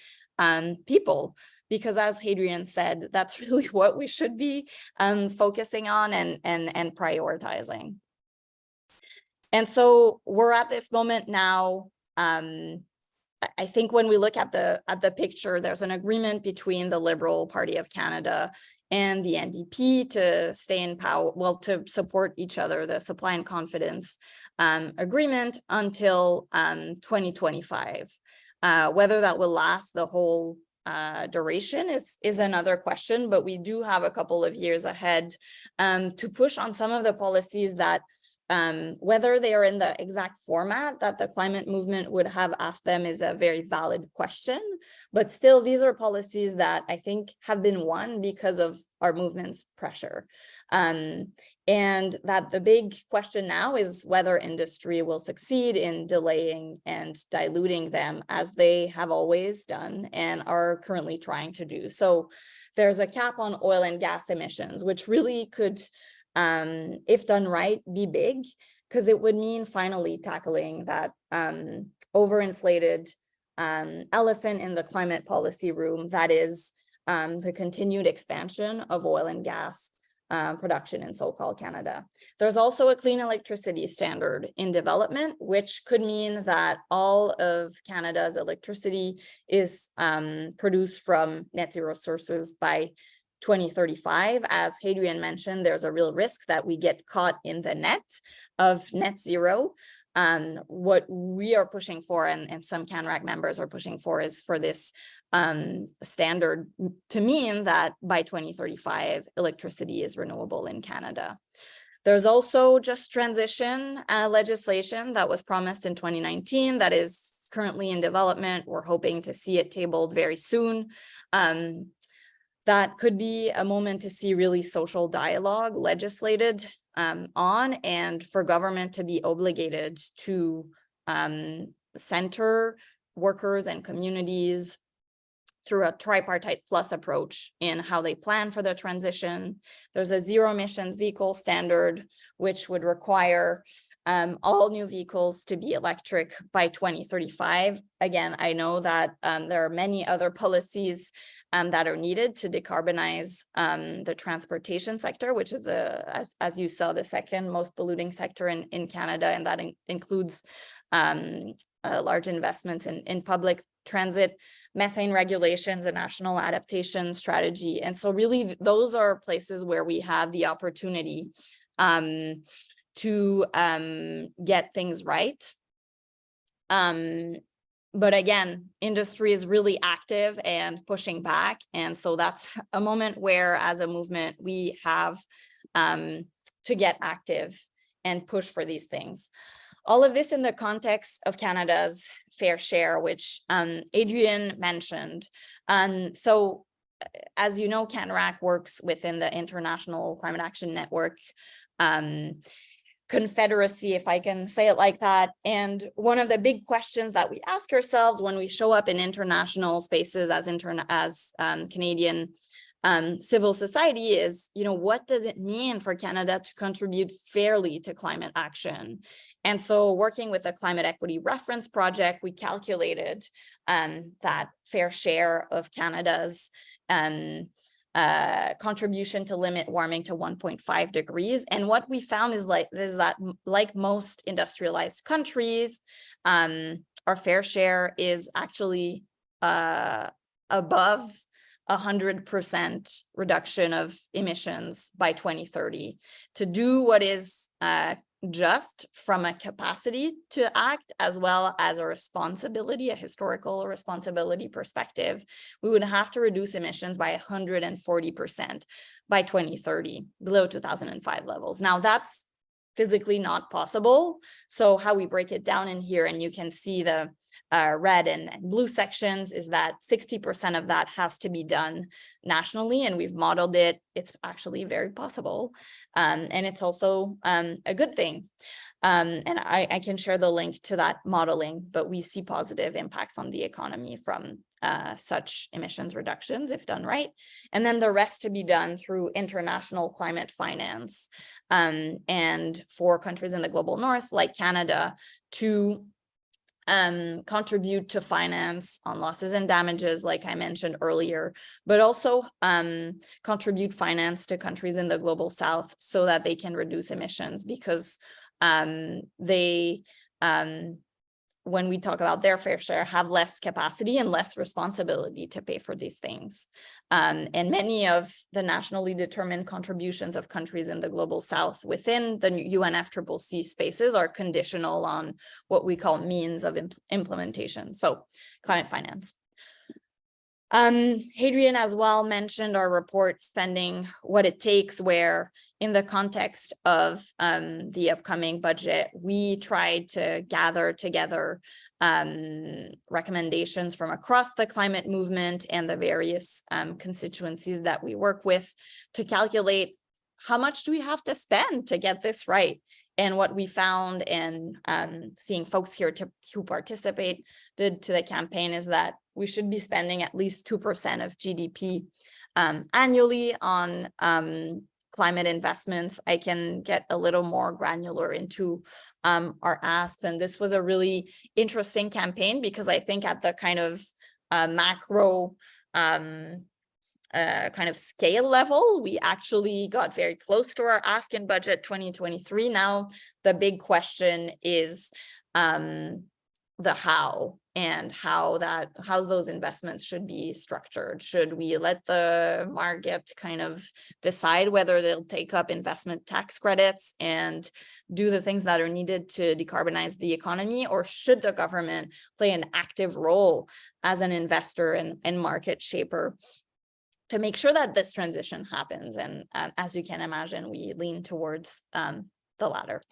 Speaker 13: people. Because as Hadrian said, that's really what we should be focusing on and prioritizing. And so we're at this moment now. I think when we look at the picture, there's an agreement between the Liberal Party of Canada and the NDP to stay in power, well, to support each other, the supply and confidence agreement until 2025. Whether that will last the whole duration is another question, but we do have a couple of years ahead to push on some of the policies that whether they are in the exact format that the climate movement would have asked them is a very valid question. But still, these are policies that I think have been won because of our movement's pressure. And that the big question now is whether industry will succeed in delaying and diluting them, as they have always done and are currently trying to do. So there's a cap on oil and gas emissions, which really could, if done right, be big, because it would mean finally tackling that overinflated elephant in the climate policy room, that is the continued expansion of oil and gas production in so-called Canada. There's also a clean electricity standard in development, which could mean that all of Canada's electricity is produced from net zero sources by 2035. As Hadrian mentioned, there's a real risk that we get caught in the net of net zero. What we are pushing for, and some CAN-Rac members are pushing for, is for this standard to mean that by 2035, electricity is renewable in Canada. There's also just transition legislation that was promised in 2019 that is currently in development. We're hoping to see it tabled very soon. That could be a moment to see really social dialogue legislated on, and for government to be obligated to center workers and communities through a tripartite plus approach in how they plan for the transition. There's a zero emissions vehicle standard, which would require all new vehicles to be electric by 2035. Again, I know that there are many other policies that are needed to decarbonize the transportation sector, which is as you saw, the second most polluting sector in Canada, and that includes large investments in public transit, methane regulations, and national adaptation strategy. And so really those are places where we have the opportunity to get things right. But again, industry is really active and pushing back. And so that's a moment where, as a movement, we have to get active and push for these things. All of this in the context of Canada's fair share, which Adrian mentioned. So as you know, CAN-Rac works within the International Climate Action Network confederacy, if I can say it like that. And one of the big questions that we ask ourselves when we show up in international spaces as Canadian civil society is, what does it mean for Canada to contribute fairly to climate action? And so working with the Climate Equity Reference Project, we calculated that fair share of Canada's contribution to limit warming to 1.5 degrees. And what we found is that like most industrialized countries, our fair share is actually above 100% reduction of emissions by 2030. To do what is just from a capacity to act, as well as a responsibility, a historical responsibility perspective, we would have to reduce emissions by 140% by 2030, below 2005 levels. Now that's physically not possible. So how we break it down in here, and you can see the red and blue sections, is that 60% of that has to be done nationally, and we've modeled it. It's actually very possible, and it's also a good thing. And I can share the link to that modeling, but we see positive impacts on the economy from such emissions reductions if done right. And then the rest to be done through international climate finance, and for countries in the global north like Canada to contribute to finance on losses and damages, like I mentioned earlier, but also contribute finance to countries in the global south so that they can reduce emissions, because they, when we talk about their fair share, have less capacity and less responsibility to pay for these things. And many of the nationally determined contributions of countries in the global south within the UNFCCC spaces are conditional on what we call means of implementation. So climate finance. Hadrian as well mentioned our report spending what it takes, where in the context of the upcoming budget, we tried to gather together recommendations from across the climate movement and the various constituencies that we work with to calculate how much do we have to spend to get this right. And what we found, and seeing folks here who participated to the campaign, is that we should be spending at least 2% of GDP annually on climate investments, I can get a little more granular into our asks. And this was a really interesting campaign because I think at the kind of macro kind of scale level, we actually got very close to our ask in budget 2023. Now, the big question is the how, and how those investments should be structured. Should we let the market kind of decide whether they'll take up investment tax credits and do the things that are needed to decarbonize the economy, or should the government play an active role as an investor and market shaper to make sure that this transition happens? And as you can imagine, we lean towards the latter.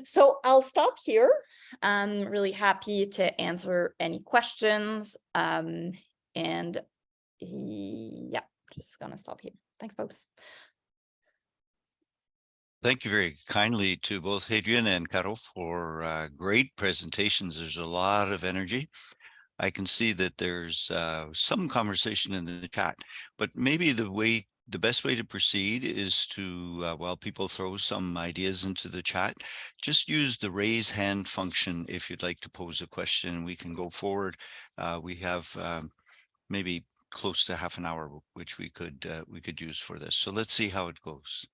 Speaker 13: So I'll stop here. I'm really happy to answer any questions. And yeah, just gonna stop here. Thanks, folks.
Speaker 1: Thank you very kindly to both Hadrian and Caro for great presentations. There's a lot of energy. I can see that there's some conversation in the chat, but maybe the best way to proceed is to, while people throw some ideas into the chat, just use the raise hand function if you'd like to pose a question. We can go forward. We have maybe close to half an hour, which we could use for this. So let's see how it goes.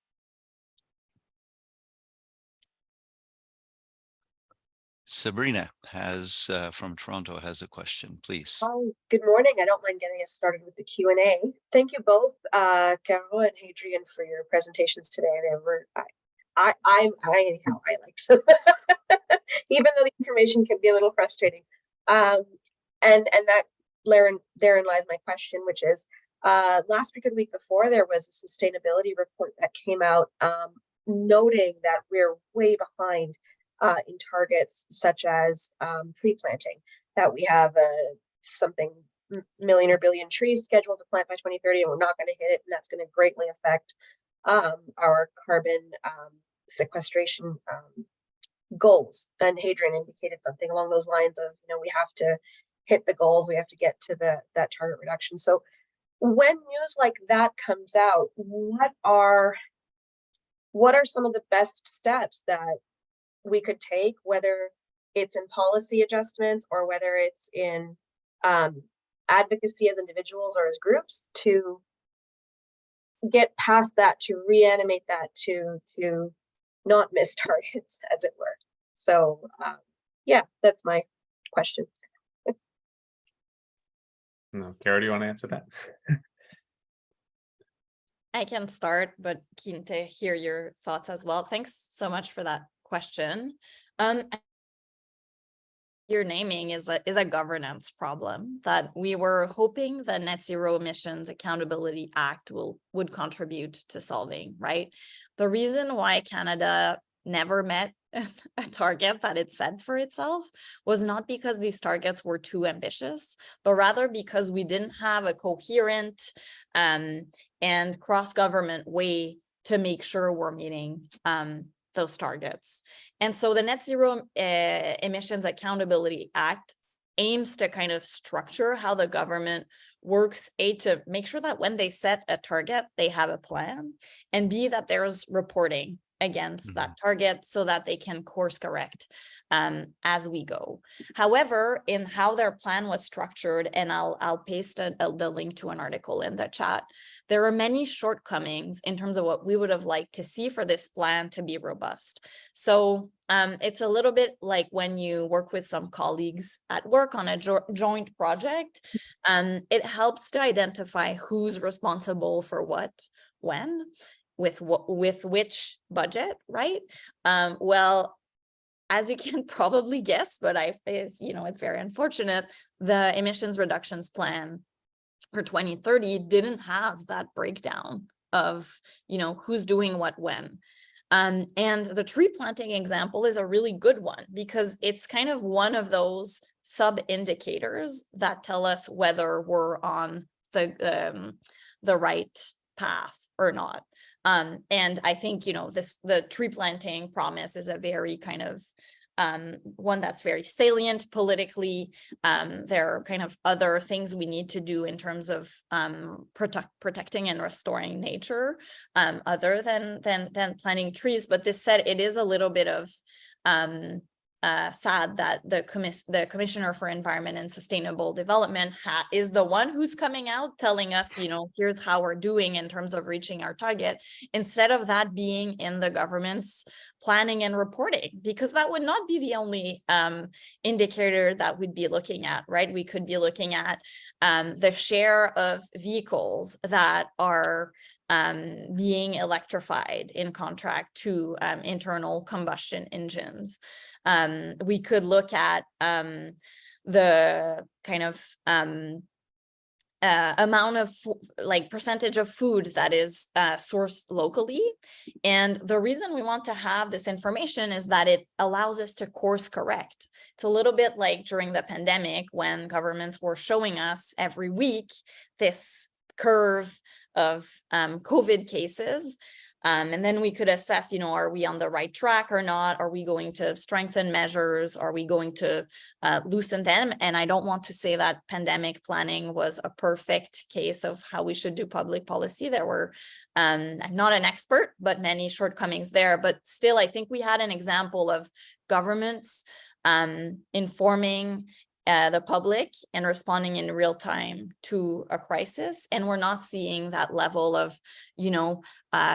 Speaker 1: Sabrina has from Toronto has a question, please.
Speaker 4: Hi, good morning. I don't mind getting us started with the Q&A. Thank you both, Caro and Hadrian, for your presentations today. They were, I liked them, even though the information can be a little frustrating. And that therein lies my question, which is, last week or the week before, there was a sustainability report that came out noting that we're way behind in targets such as tree planting, that we have something million or billion trees scheduled to plant by 2030, and we're not going to hit it, and that's going to greatly affect our carbon sequestration goals. And Hadrian indicated something along those lines of, we have to hit the goals, we have to get to that target reduction. So when news like that comes out, what are some of the best steps that we could take, whether it's in policy adjustments or whether it's in advocacy as individuals or as groups, to get past that, to reanimate that, to not miss targets, as it were? So yeah, that's my question.
Speaker 12: No, Caro, do you want to answer that?
Speaker 13: I can start, but keen to hear your thoughts as well. Thanks so much for that question. Your naming is a governance problem that we were hoping the Net Zero Emissions Accountability Act would contribute to solving, right? The reason why Canada never met a target that it set for itself was not because these targets were too ambitious, but rather because we didn't have a coherent and cross-government way to make sure we're meeting those targets. And so the Net Zero Emissions Accountability Act aims to kind of structure how the government works, A, to make sure that when they set a target, they have a plan, and B, that there's reporting against that target so that they can course correct as we go. However, in how their plan was structured, and I'll paste the link to an article in the chat, there are many shortcomings in terms of what we would have liked to see for this plan to be robust. So it's a little bit like when you work with some colleagues at work on a joint project, it helps to identify who's responsible for what, when, with which budget, right? Well, as you can probably guess, but it's very unfortunate, the emissions reductions plan for 2030 didn't have that breakdown of, who's doing what when. And the tree planting example is a really good one because it's kind of one of those sub-indicators that tell us whether we're on the right path or not. And I think, the tree planting promise is a very kind of one that's very salient politically. There are kind of other things we need to do in terms of protecting and restoring nature, other than planting trees. But this said, it is a little bit of sad that the Commissioner for Environment and Sustainable Development is the one who's coming out telling us, you know, here's how we're doing in terms of reaching our target, instead of that being in the government's planning and reporting, because that would not be the only indicator that we'd be looking at, right? We could be looking at the share of vehicles that are being electrified in contract to internal combustion engines. We could look at the kind of amount of percentage of food that is sourced locally. And the reason we want to have this information is that it allows us to course correct. It's a little bit like during the pandemic when governments were showing us every week this curve of COVID cases. And then we could assess, you know, are we on the right track or not? Are we going to strengthen measures? Are we going to loosen them? And I don't want to say that pandemic planning was a perfect case of how we should do public policy. There were, I'm not an expert, but many shortcomings there. But still, I think we had an example of governments informing the public and responding in real time to a crisis. And we're not seeing that level of, you know,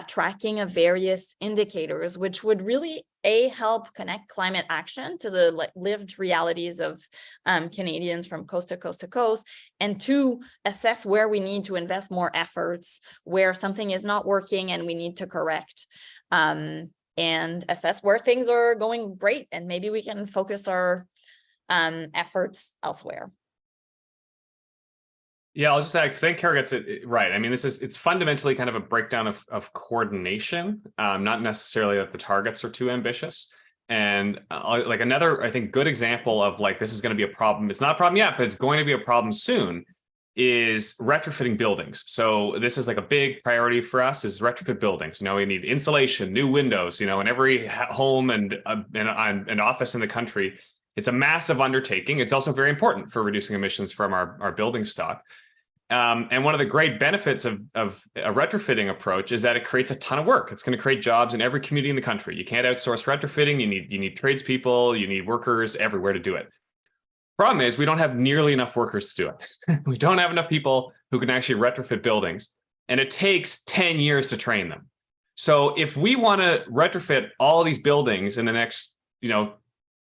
Speaker 13: tracking of various indicators, which would really help connect climate action to the lived realities of Canadians from coast to coast to coast, and to assess where we need to invest more efforts, where something is not working and we need to correct, and assess where things are going great, and maybe we can focus our efforts elsewhere.
Speaker 12: Yeah, I'll just add, because I think Kara gets it right. I mean, it's fundamentally kind of a breakdown of coordination, not necessarily that the targets are too ambitious. And like another, I think, good example of like, this is going to be a problem. It's not a problem yet, but it's going to be a problem soon, is retrofitting buildings. So this is like a big priority for us, is retrofit buildings. You know, we need insulation, new windows, you know, in every home and office in the country. It's a massive undertaking. It's also very important for reducing emissions from our building stock. And one of the great benefits of a retrofitting approach is that it creates a ton of work. It's going to create jobs in every community in the country. You can't outsource retrofitting. You need tradespeople, you need workers everywhere to do it. Problem is, we don't have nearly enough workers to do it. We don't have enough people who can actually retrofit buildings, and it takes 10 years to train them. So if we want to retrofit all these buildings in the next,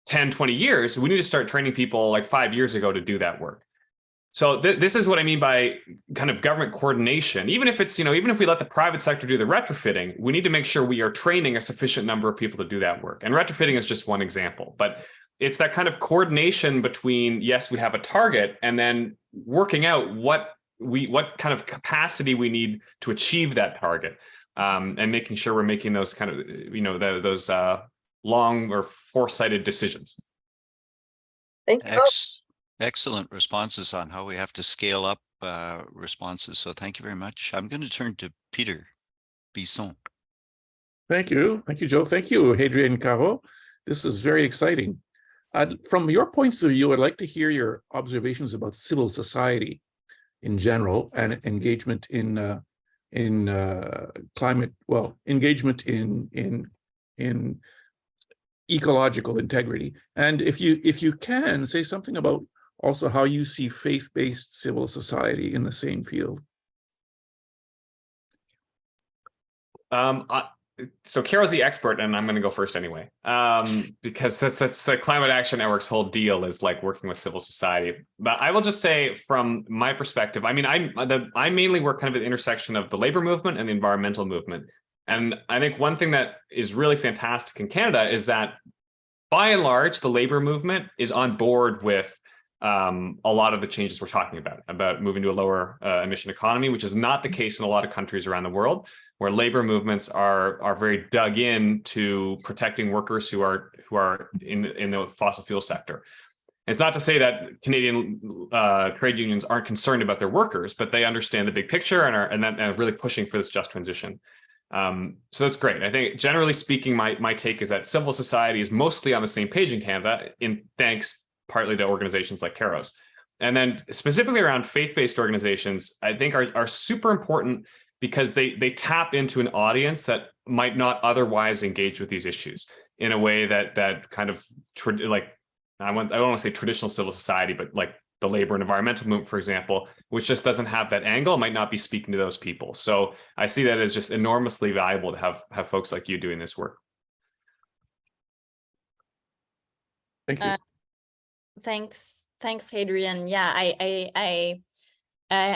Speaker 12: 10, 20 years, we need to start training people like 5 years ago to do that work. So this is what I mean by kind of government coordination. Even if it's, even if we let the private sector do the retrofitting, we need to make sure we are training a sufficient number of people to do that work. And retrofitting is just one example, but it's that kind of coordination between, yes, we have a target, and then working out what kind of capacity we need to achieve that target, and making sure we're making those kind of, those long or foresighted decisions.
Speaker 4: Thanks.
Speaker 1: Excellent responses on how we have to scale up responses. So thank you very much. I'm going to turn to Peter Bisson.
Speaker 11: Thank you. Thank you, Joe. Thank you, Hadrian Caro. This is very exciting. From your points of view, I'd like to hear your observations about civil society in general and engagement in climate, engagement in ecological integrity. And if you can, say something about also how you see faith-based civil society in the same field.
Speaker 12: So Carol's the expert, and I'm going to go first anyway, because that's the Climate Action Network's whole deal, is like working with civil society. But I will just say, from my perspective, I mean, I mainly work kind of at the intersection of the labor movement and the environmental movement. And I think one thing that is really fantastic in Canada is that, by and large, the labor movement is on board with a lot of the changes we're talking about moving to a lower emission economy, which is not the case in a lot of countries around the world, where labor movements are very dug in to protecting workers who are in the fossil fuel sector. It's not to say that Canadian trade unions aren't concerned about their workers, but they understand the big picture and are really pushing for this just transition. So that's great. I think generally speaking, my take is that civil society is mostly on the same page in Canada, in thanks partly to organizations like CAROS. And then specifically around faith-based organizations, I think are super important because they tap into an audience that might not otherwise engage with these issues in a way that kind of like, I don't want to say traditional civil society, but like the labor and environmental movement, for example, which just doesn't have that angle, might not be speaking to those people. So I see that as just enormously valuable to have folks like you doing this work.
Speaker 11: Thank you.
Speaker 13: Thanks, Hadrian. Yeah, I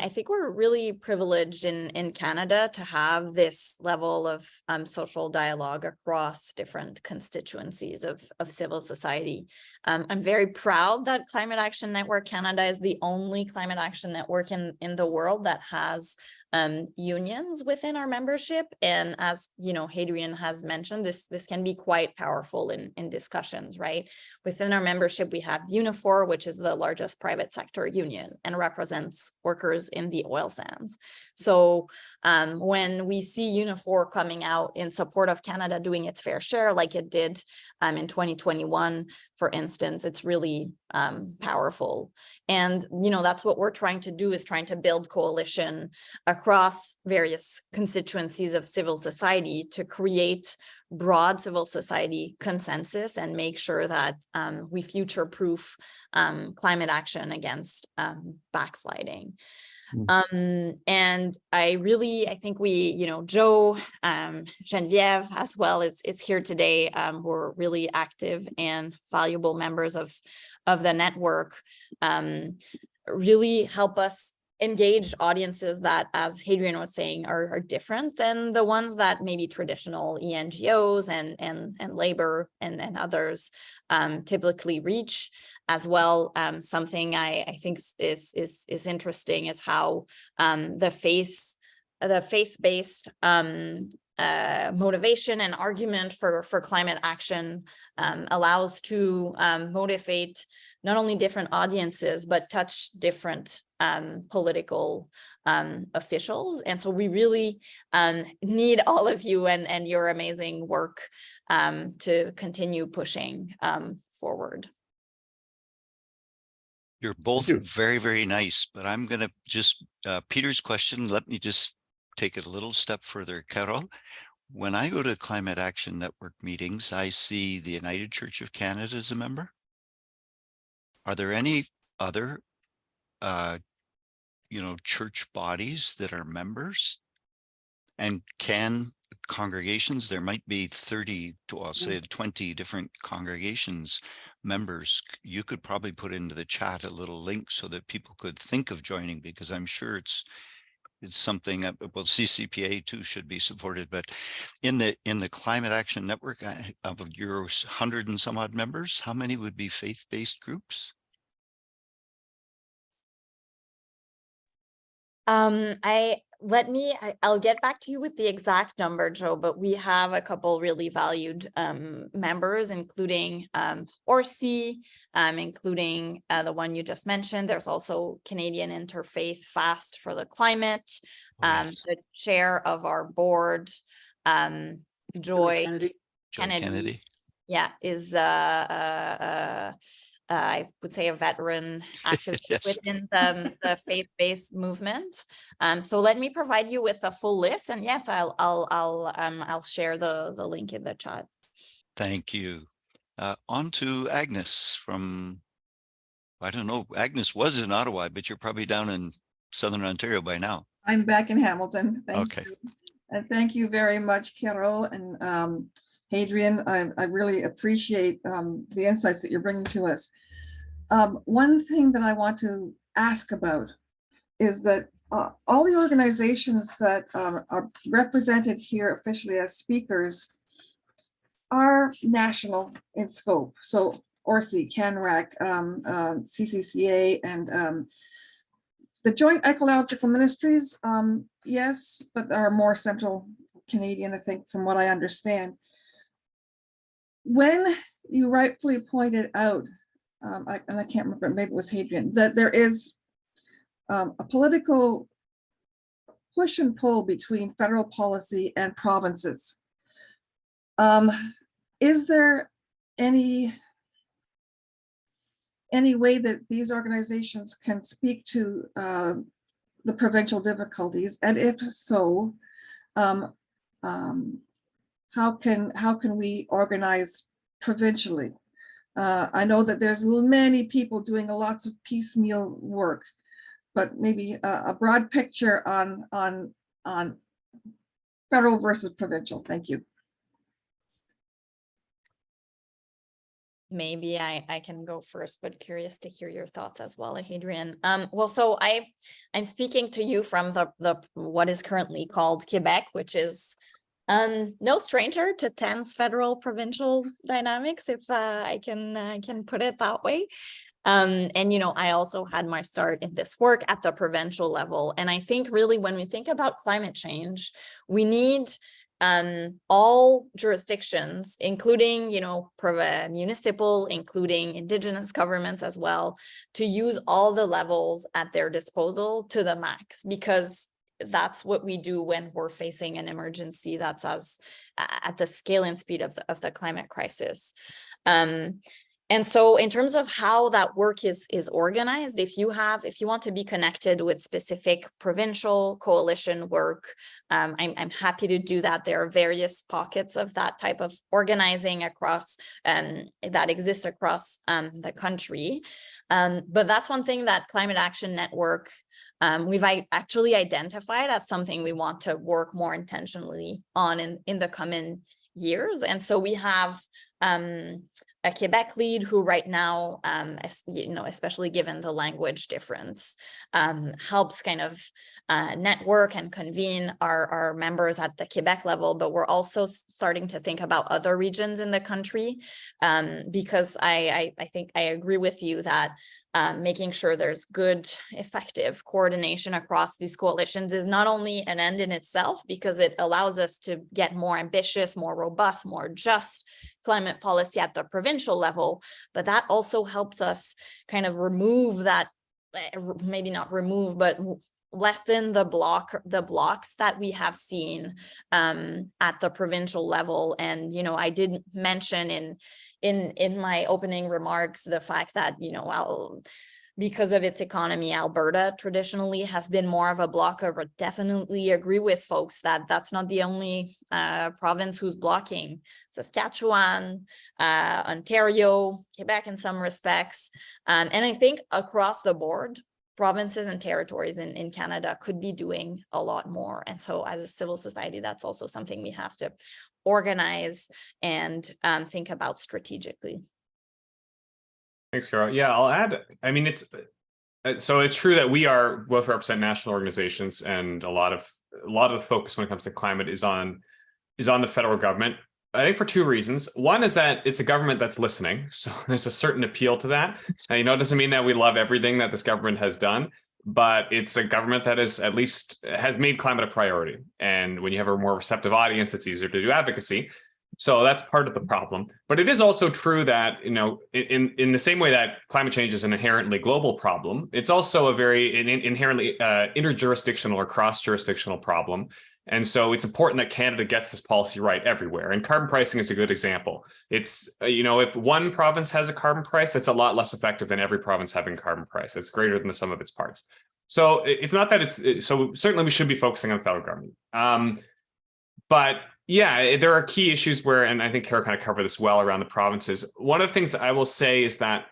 Speaker 13: think we're really privileged in Canada to have this level of social dialogue across different constituencies of civil society. I'm very proud that Climate Action Network Canada is the only climate action network in the world that has unions within our membership. And as you know, Hadrian has mentioned, this can be quite powerful in discussions, right? Within our membership, we have Unifor, which is the largest private sector union and represents workers in the oil sands. So when we see Unifor coming out in support of Canada doing its fair share, like it did in 2021, for instance, it's really powerful. And, you know, that's what we're trying to do, is trying to build coalition across various constituencies of civil society to create broad civil society consensus and make sure that we future-proof climate action against backsliding. And I think we, Joe, Genevieve as well is here today, who are really active and valuable members of the network, really help us engage audiences that, as Hadrian was saying, are different than the ones that maybe traditional ENGOs and labor and others typically reach as well. Something I think is interesting is how the faith-based motivation and argument for climate action allows to motivate not only different audiences, but touch different political officials. And so we really need all of you and your amazing work to continue pushing forward.
Speaker 1: You're both very, very nice, but I'm going to just, Peter's question, let me just take it a little step further. Carol, when I go to Climate Action Network meetings, I see the United Church of Canada as a member. Are there any other, church bodies that are members? And can congregations, there might be 30 to, I'll say 20 different congregations members. You could probably put into the chat a little link so that people could think of joining, because I'm sure it's something that, well, CCPA too should be supported, but in the Climate Action Network, of your 100 and some odd members, how many would be faith-based groups?
Speaker 13: I'll get back to you with the exact number, Joe, but we have a couple really valued members, including ORCIE, including the one you just mentioned. There's also Canadian Interfaith Fast for the Climate. The chair of our board, Joy Kennedy. Yeah, is I would say a veteran activist within the faith-based movement. So let me provide you with a full list, and yes, I'll share the link in the chat.
Speaker 1: Thank you. On to Agnes from, I don't know, Agnes was in Ottawa, but you're probably down in Southern Ontario by now.
Speaker 9: I'm back in Hamilton. Thank
Speaker 1: you.
Speaker 9: And thank you very much, Carol and Hadrian. I really appreciate the insights that you're bringing to us. One thing that I want to ask about is that all the organizations that are represented here officially as speakers are national in scope. So ORCIE, CAN-Rac, CCCA, and the Joint Ecological Ministries, yes, but are more central Canadian, I think, from what I understand. When you rightfully pointed out, and I can't remember, maybe it was Hadrian, that there is a political push and pull between federal policy and provinces. Is there any way that these organizations can speak to the provincial difficulties? And if so, how can we organize provincially? I know that there's many people doing lots of piecemeal work, but maybe a broad picture on federal versus provincial. Thank you.
Speaker 13: Maybe I can go first, but curious to hear your thoughts as well, Hadrian. Well, so I'm speaking to you from the what is currently called Quebec, which is no stranger to tense federal provincial dynamics, if I can put it that way. And, you know, I also had my start in this work at the provincial level. And I think really when we think about climate change, we need all jurisdictions, including, you know, municipal, including Indigenous governments as well, to use all the levels at their disposal to the max, because that's what we do when we're facing an emergency that's at the scale and speed of the climate crisis. And so in terms of how that work is organized, if you want to be connected with specific provincial coalition work, I'm happy to do that. There are various pockets of that type of organizing across that exists across the country. But that's one thing that Climate Action Network, we've actually identified as something we want to work more intentionally on in the coming years. And so we have a Quebec lead who right now, you know, especially given the language difference, helps kind of network and convene our members at the Quebec level, but we're also starting to think about other regions in the country, because I think I agree with you that making sure there's good, effective coordination across these coalitions is not only an end in itself, because it allows us to get more ambitious, more robust, more just climate policy at the provincial level, but that also helps us kind of remove that, maybe not remove, but lessen the blocks that we have seen at the provincial level. And, you know, I did mention in my opening remarks the fact that, you know, because of its economy, Alberta traditionally has been more of a blocker, but definitely agree with folks that that's not the only province who's blocking. Saskatchewan, Ontario, Quebec in some respects. And I think across the board, provinces and territories in Canada could be doing a lot more. And so as a civil society, that's also something we have to organize and think about strategically.
Speaker 12: Thanks, Carol. Yeah, I'll add, I mean, it's true that we are both represent national organizations, and a lot of the focus when it comes to climate is on the federal government. I think for two reasons. One is that it's a government that's listening. So there's a certain appeal to that. Now, you know, it doesn't mean that we love everything that this government has done, but it's a government that is at least has made climate a priority. And when you have a more receptive audience, it's easier to do advocacy. So that's part of the problem. But it is also true that, you know, in the same way that climate change is an inherently global problem, it's also a very inherently interjurisdictional or cross-jurisdictional problem. And so it's important that Canada gets this policy right everywhere. And carbon pricing is a good example. It's, you know, if one province has a carbon price, that's a lot less effective than every province having a carbon price. It's greater than the sum of its parts. So it's not that so certainly we should be focusing on the federal government. But yeah, there are key issues where, and I think Carol kind of covered this well around the provinces. One of the things I will say is that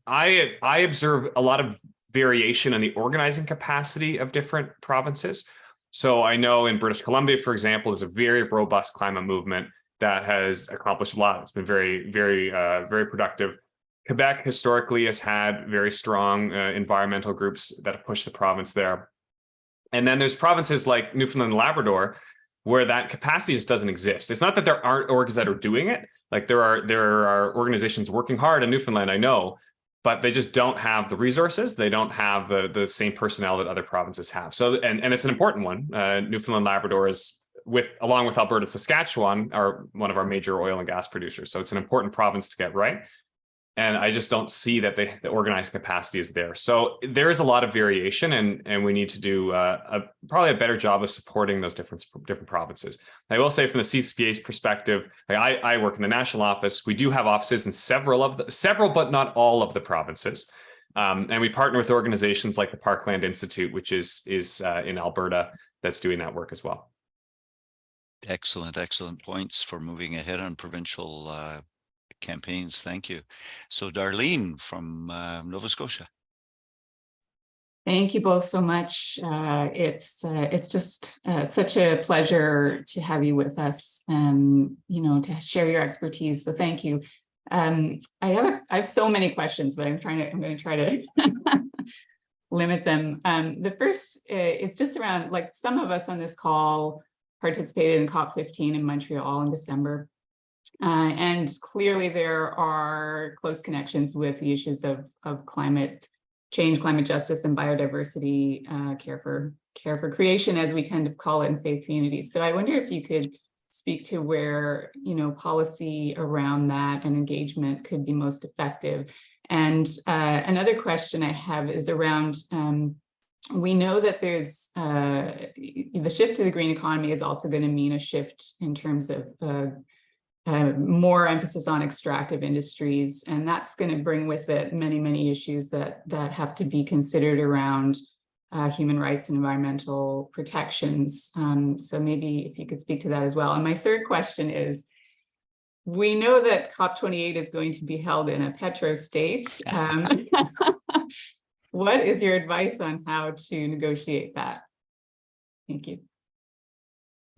Speaker 12: I observe a lot of variation in the organizing capacity of different provinces. So I know in British Columbia, for example, there's a very robust climate movement that has accomplished a lot. It's been very, very, very productive. Quebec historically has had very strong environmental groups that have pushed the province there. And then there's provinces like Newfoundland and Labrador, where that capacity just doesn't exist. It's not that there aren't orgs that are doing it. Like there are organizations working hard in Newfoundland, I know, but they just don't have the resources. They don't have the same personnel that other provinces have. So, and it's an important one. Newfoundland, Labrador is along with Alberta and Saskatchewan are one of our major oil and gas producers. So it's an important province to get right. And I just don't see that the organized capacity is there. So there is a lot of variation, and we need to do probably a better job of supporting those different provinces. I will say from the CCPA's perspective, I work in the national office. We do have offices in several, but not all of the provinces. And we partner with organizations like the Parkland Institute, which is in Alberta, that's doing that work as well.
Speaker 1: Excellent points for moving ahead on provincial campaigns. Thank you. So Darlene from Nova Scotia.
Speaker 8: Thank you both so much. It's just such a pleasure to have you with us, you know, to share your expertise. So thank you. I have so many questions, but I'm going to try to limit them. The first is just around, like, some of us on this call participated in COP15 in Montreal in December. And clearly there are close connections with the issues of climate change, climate justice, and biodiversity, care for creation, as we tend to call it in faith communities. So I wonder if you could speak to where, you know, policy around that and engagement could be most effective. And another question I have is around, we know that there's the shift to the green economy is also going to mean a shift in terms of more emphasis on extractive industries, and that's going to bring with it many issues that have to be considered around human rights and environmental protections. So maybe if you could speak to that as well. And my third question is, we know that COP28 is going to be held in a petro state. What is your advice on how to negotiate that? Thank you.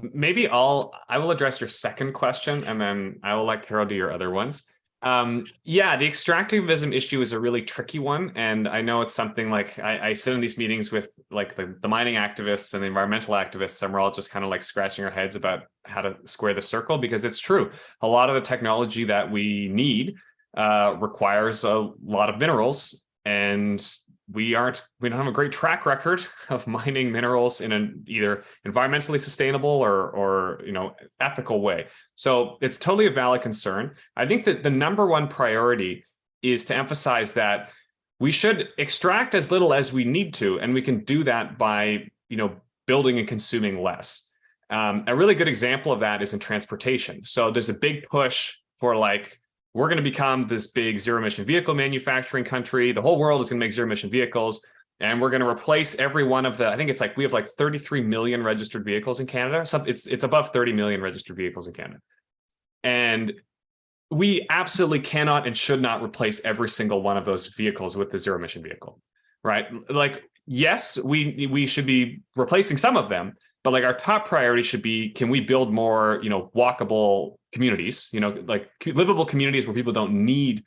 Speaker 12: Maybe I will address your second question, and then I will let Carol do your other ones. Yeah, the extractivism issue is a really tricky one. And I know it's something like I sit in these meetings with like the mining activists and the environmental activists, and we're all just kind of like scratching our heads about how to square the circle, because it's true. A lot of the technology that we need requires a lot of minerals, and we don't have a great track record of mining minerals in an either environmentally sustainable or you know, ethical way. So it's totally a valid concern. I think that the number one priority is to emphasize that we should extract as little as we need to, and we can do that by, you know, building and consuming less. A really good example of that is in transportation. So there's a big push for, like, we're going to become this big zero emission vehicle manufacturing country. The whole world is going to make zero emission vehicles, and we're going to replace every one of the, I think it's like, we have like 33 million registered vehicles in Canada. So it's above 30 million registered vehicles in Canada. And we absolutely cannot and should not replace every single one of those vehicles with the zero emission vehicle, right? Like, yes, we should be replacing some of them, but like our top priority should be, can we build more, you know, walkable communities, you know, like livable communities where people don't need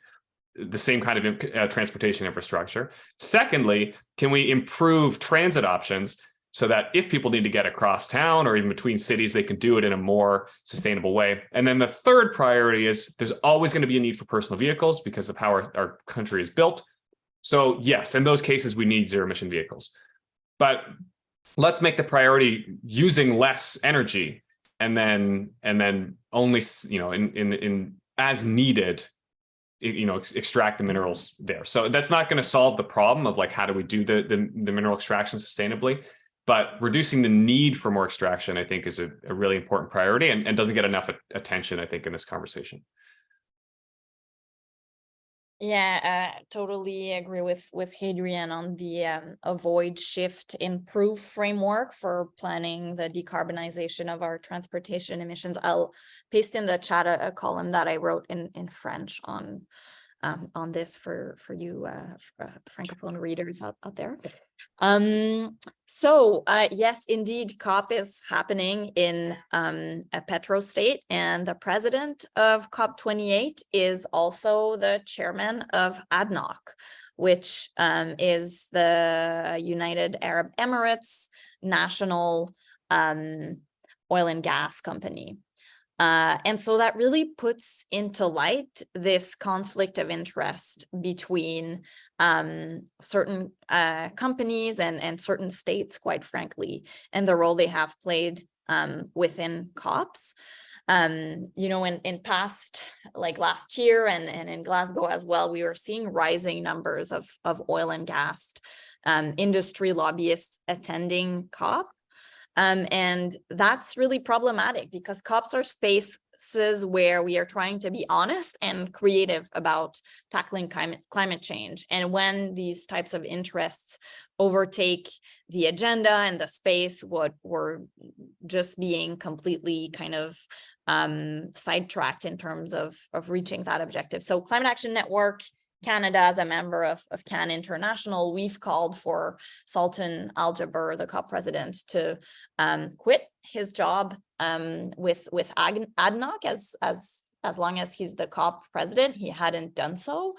Speaker 12: the same kind of transportation infrastructure. Secondly, can we improve transit options so that if people need to get across town or even between cities, they can do it in a more sustainable way? And then the third priority is, there's always going to be a need for personal vehicles because of how our country is built. So yes, in those cases, we need zero emission vehicles. But let's make the priority using less energy, and then only, you know, in as needed, you know, extract the minerals there. So that's not going to solve the problem of like, how do we do the mineral extraction sustainably? But reducing the need for more extraction, I think, is a really important priority, and doesn't get enough attention, I think, in this conversation.
Speaker 13: Yeah, totally agree with Hadrian on the avoid, shift, improve framework for planning the decarbonization of our transportation emissions. I'll paste in the chat a column that I wrote in French on this for you Francophone readers out there. So yes, indeed, COP is happening in a petro state, and the president of COP28 is also the chairman of ADNOC, which is the United Arab Emirates national oil and gas company. And so that really puts into light this conflict of interest between certain companies and certain states, quite frankly, and the role they have played within COPs. You know, in past, like last year and in Glasgow as well, we were seeing rising numbers of oil and gas industry lobbyists attending COP. And that's really problematic because COPs are spaces where we are trying to be honest and creative about tackling climate change. And when these types of interests overtake the agenda and the space, what we're just being completely kind of sidetracked in terms of reaching that objective. So Climate Action Network Canada, as a member of CAN International, we've called for Sultan Al Jaber, the COP president, to quit his job with ADNOC as long as he's the COP president. He hasn't done so,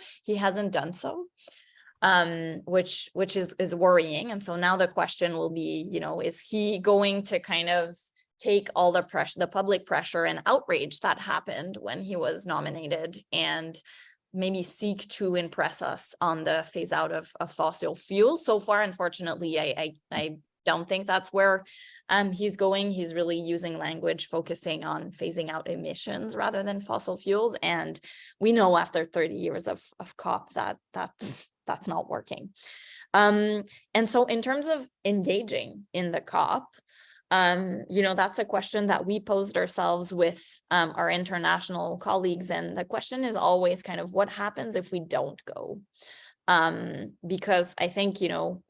Speaker 13: which is worrying. And so now the question will be, you know, is he going to kind of take all the pressure, the public pressure and outrage that happened when he was nominated, and maybe seek to impress us on the phase out of fossil fuels? So far, unfortunately, I don't think that's where he's going. He's really using language focusing on phasing out emissions rather than fossil fuels. And we know after 30 years of COP that's not working. And so in terms of engaging in the COP, you know, that's a question that we posed ourselves with our international colleagues. And the question is always kind of what happens if we don't go? Because I think, you know,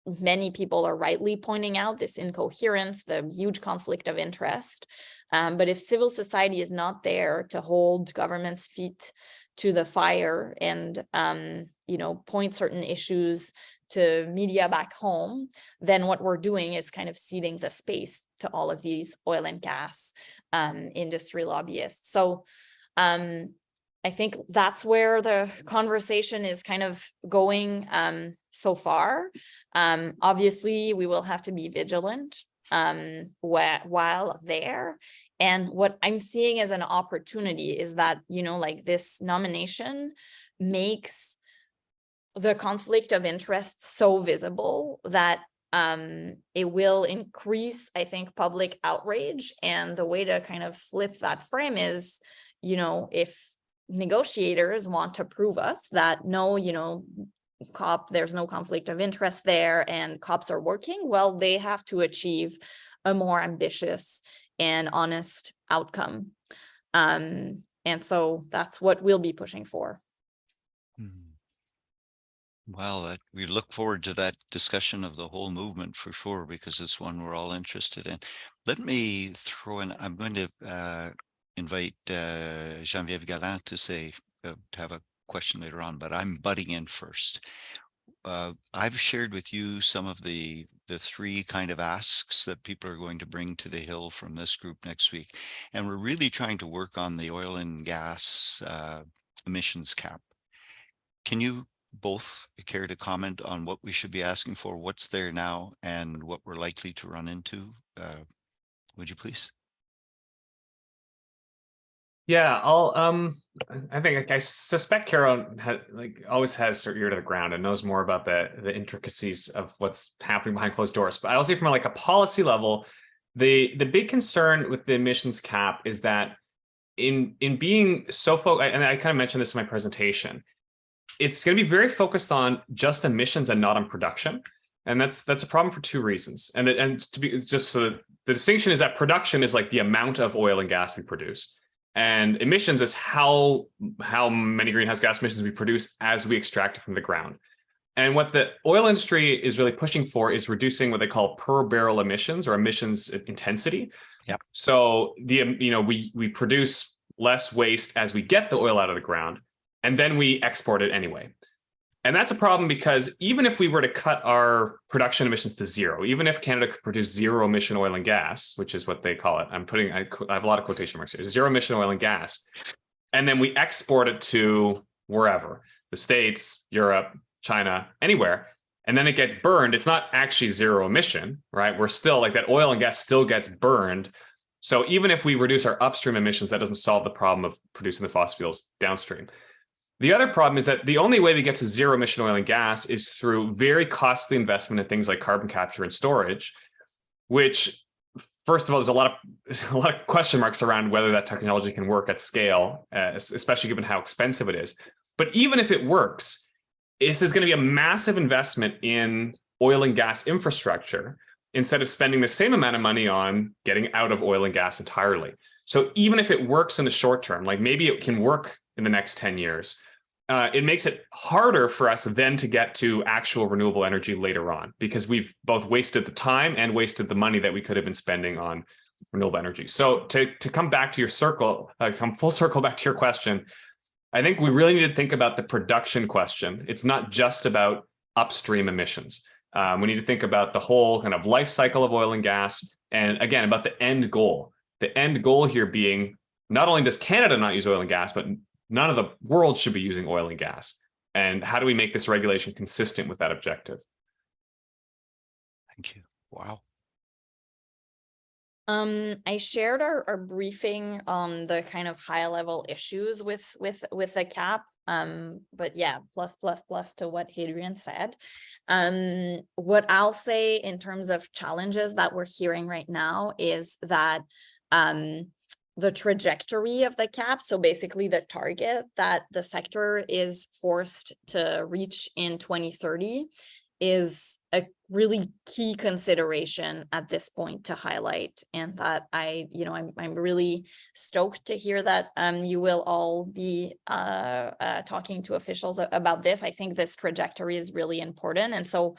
Speaker 13: many people are rightly pointing out this incoherence, the huge conflict of interest. But if civil society is not there to hold government's feet to the fire and, you know, point certain issues to media back home, then what we're doing is kind of ceding the space to all of these oil and gas industry lobbyists. So I think that's where the conversation is kind of going so far. Obviously, we will have to be vigilant while there. And what I'm seeing as an opportunity is that, you know, like this nomination makes the conflict of interest so visible that it will increase, I think, public outrage. And the way to kind of flip that frame is, you know, if negotiators want to prove us that no, you know, COP, there's no conflict of interest there and COPs are working, well, they have to achieve a more ambitious and honest outcome. And so that's what we'll be pushing for.
Speaker 1: Well, we look forward to that discussion of the whole movement for sure, because it's one we're all interested in. Let me throw in, I'm going to invite Geneviève Galland to have a question later on, but I'm butting in first. I've shared with you some of the three kind of asks that people are going to bring to the Hill from this group next week. And we're really trying to work on the oil and gas emissions cap. Can you both care to comment on what we should be asking for, what's there now, and what we're likely to run into? Would you please?
Speaker 12: Yeah, I think I suspect Carol always has her ear to the ground and knows more about the intricacies of what's happening behind closed doors. But I'll say from like a policy level, the big concern with the emissions cap is that in being so focused, and I kind of mentioned this in my presentation, it's going to be very focused on just emissions and not on production. And that's a problem for two reasons. And to be just so the distinction is that production is like the amount of oil and gas we produce. And emissions is how many greenhouse gas emissions we produce as we extract it from the ground. And what the oil industry is really pushing for is reducing what they call per barrel emissions or emissions intensity.
Speaker 1: Yeah.
Speaker 12: So we produce less waste as we get the oil out of the ground, and then we export it anyway. And that's a problem because even if we were to cut our production emissions to zero, even if Canada could produce zero emission oil and gas, which is what they call it, I have a lot of quotation marks here, zero emission oil and gas, and then we export it to wherever, the States, Europe, China, anywhere, and then it gets burned, it's not actually zero emission, right? We're still like that oil and gas still gets burned. So even if we reduce our upstream emissions, that doesn't solve the problem of producing the fossil fuels downstream. The other problem is that the only way we get to zero emission oil and gas is through very costly investment in things like carbon capture and storage, which first of all, there's a lot of question marks around whether that technology can work at scale, especially given how expensive it is. But even if it works, this is going to be a massive investment in oil and gas infrastructure instead of spending the same amount of money on getting out of oil and gas entirely. So even if it works in the short term, like maybe it can work in the next 10 years, it makes it harder for us then to get to actual renewable energy later on, because we've both wasted the time and wasted the money that we could have been spending on renewable energy. So to come back to your circle, come full circle back to your question, I think we really need to think about the production question. It's not just about upstream emissions. We need to think about the whole kind of life cycle of oil and gas, and again, about the end goal. The end goal here being, not only does Canada not use oil and gas, but none of the world should be using oil and gas. And how do we make this regulation consistent with that objective?
Speaker 1: Thank you. Wow.
Speaker 13: I shared our briefing on the kind of high level issues with the cap. But yeah, plus to what Hadrian said. What I'll say in terms of challenges that we're hearing right now is that the trajectory of the cap, so basically the target that the sector is forced to reach in 2030, is a really key consideration at this point to highlight, and that I'm really stoked to hear that you will all be talking to officials about this. I think this trajectory is really important, and so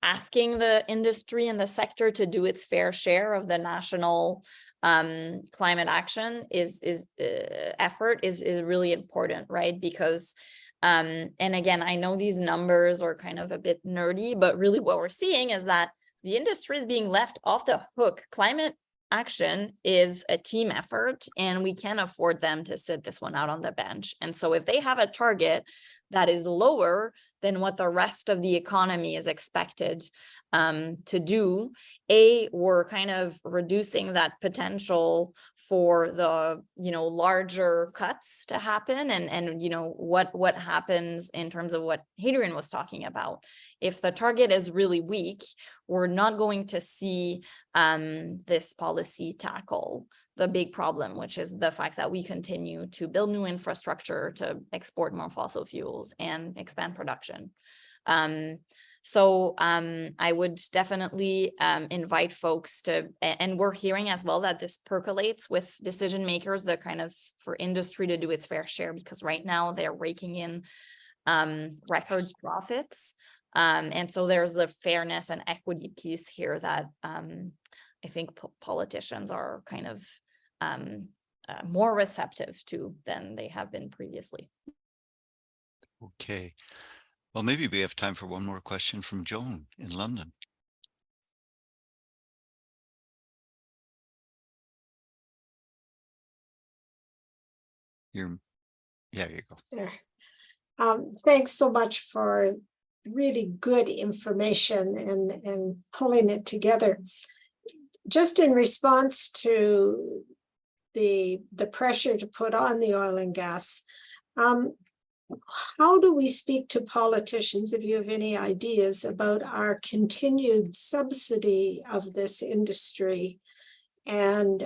Speaker 13: asking the industry and the sector to do its fair share of the national climate action effort is really important, right? Because and again, I know these numbers are kind of a bit nerdy, but really what we're seeing is that the industry is being left off the hook. Climate action is a team effort, and we can't afford them to sit this one out on the bench. And so if they have a target that is lower than what the rest of the economy is expected to do, we're kind of reducing that potential for the larger cuts to happen, and what happens in terms of what Hadrian was talking about. If the target is really weak, we're not going to see this policy tackle the big problem, which is the fact that we continue to build new infrastructure to export more fossil fuels and expand production. So I would definitely invite folks to, and we're hearing as well that this percolates with decision makers, the kind of for industry to do its fair share, because right now they're raking in record profits. And so there's the fairness and equity piece here that I think politicians are kind of more receptive to than they have been previously.
Speaker 1: Okay. Well, maybe we have time for one more question from Joan in London. Yeah, you go.
Speaker 14: There. Thanks so much for really good information and pulling it together. Just in response to the pressure to put on the oil and gas, how do we speak to politicians, if you have any ideas about our continued subsidy of this industry? And